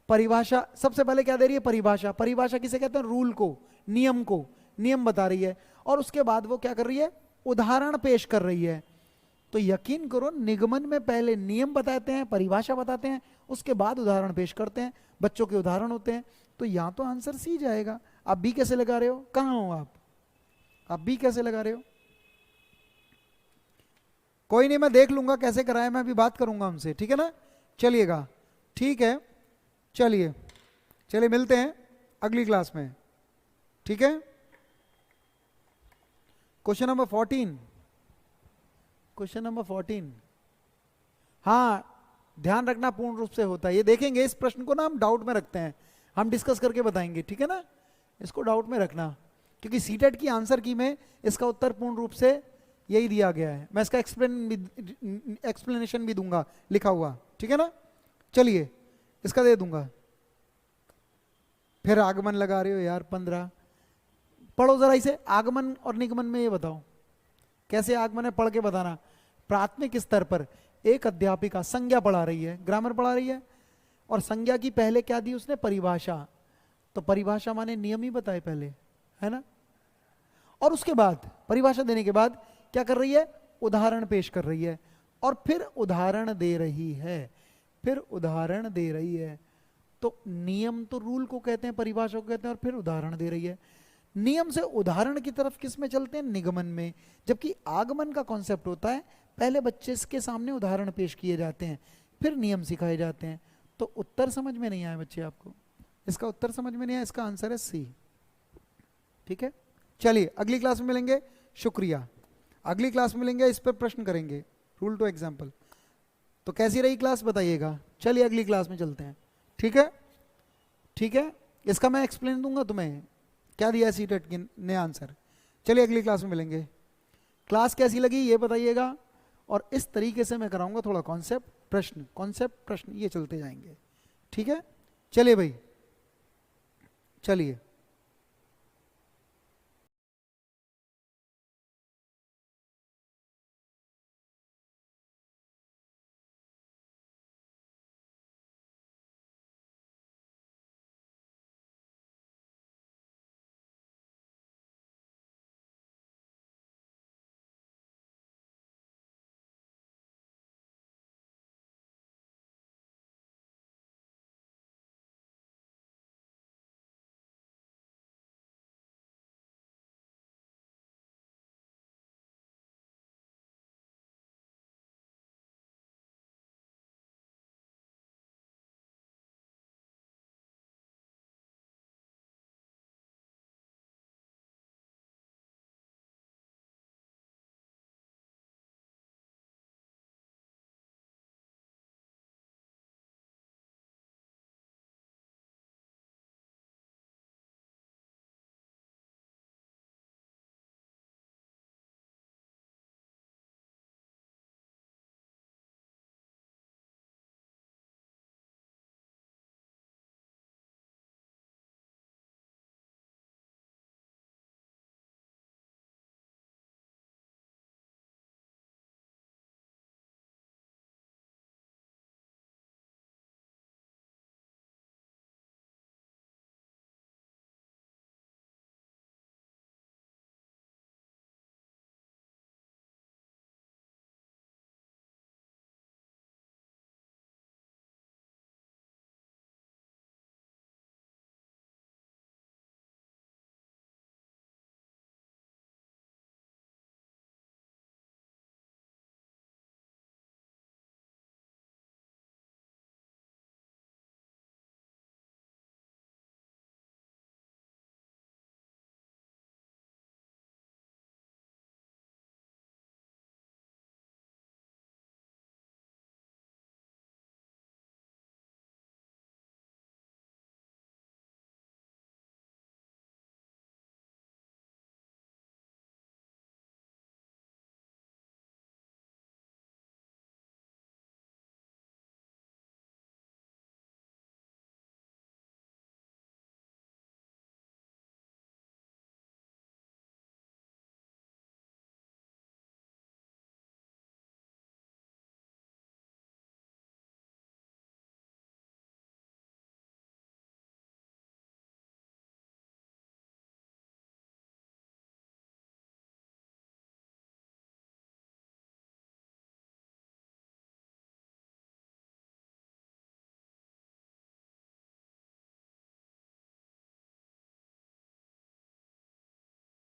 परिभाषा, सबसे पहले क्या दे रही है, परिभाषा। परिभाषा किसे कहते हैं, रूल को, नियम को, नियम बता रही है, और उसके बाद वो क्या कर रही है, उदाहरण पेश कर रही है। तो यकीन करो, निगमन में पहले नियम बताते हैं, परिभाषा बताते हैं, उसके बाद उदाहरण पेश करते हैं, बच्चों के उदाहरण होते हैं। तो यहां तो आंसर सी जाएगा। आप बी कैसे लगा रहे हो, कहां हो आप बी कैसे लगा रहे हो। कोई नहीं, मैं देख लूंगा कैसे कराया, मैं अभी बात करूंगा उनसे, ठीक है ना। चलिएगा, ठीक है, चलिए चलिए मिलते हैं अगली क्लास में, ठीक है। क्वेश्चन नंबर 14, क्वेश्चन नंबर 14, हाँ ध्यान रखना, पूर्ण रूप से होता है, ये देखेंगे। इस प्रश्न को ना हम डाउट में रखते हैं, हम डिस्कस करके बताएंगे, ठीक है ना। इसको डाउट में रखना, क्योंकि सीटेट की आंसर की में इसका उत्तर पूर्ण रूप से यही दिया गया है। मैं इसका एक्सप्लेनेशन भी दूंगा लिखा हुआ, ठीक है ना। चलिए, इसका दे दूंगा। फिर आगमन लगा रहे हो यार, 15 पढ़ो जरा इसे। आगमन और निगमन में ये बताओ कैसे आगमन है, पढ़ के बताना। प्राथमिक स्तर पर एक अध्यापिका संज्ञा पढ़ा रही है, ग्रामर पढ़ा रही है, और संज्ञा की पहले क्या दी उसने, परिभाषा। तो परिभाषा माने नियम ही बताए पहले, है ना। और उसके बाद परिभाषा देने के बाद क्या कर रही है, उदाहरण पेश कर रही है, और फिर उदाहरण दे रही है, फिर उदाहरण दे रही है। तो नियम तो रूल को कहते हैं, परिभाषा को कहते हैं, और फिर उदाहरण दे रही है। नियम से उदाहरण की तरफ किस में चलते हैं, निगमन में। जबकि आगमन का कॉन्सेप्ट होता है पहले बच्चे के सामने उदाहरण पेश किए जाते हैं, फिर नियम सिखाए जाते हैं। तो उत्तर समझ में नहीं आया बच्चे आपको, इसका उत्तर समझ में नहीं आया, इसका आंसर है सी। ठीक है, चलिए अगली क्लास में मिलेंगे, शुक्रिया। अगली क्लास में मिलेंगे, इस पर प्रश्न करेंगे, रूल टू एग्जाम्पल। तो कैसी रही क्लास बताइएगा। चलिए अगली क्लास में चलते हैं, ठीक है। ठीक है, इसका मैं एक्सप्लेन दूंगा तुम्हें, क्या दिया सीटेट ने आंसर। चलिए अगली क्लास में मिलेंगे। क्लास कैसी लगी ये बताइएगा, और इस तरीके से मैं कराऊंगा थोड़ा कॉन्सेप्ट प्रश्न, कॉन्सेप्ट प्रश्न, ये चलते जाएंगे। ठीक है, चलिए भाई, चलिए।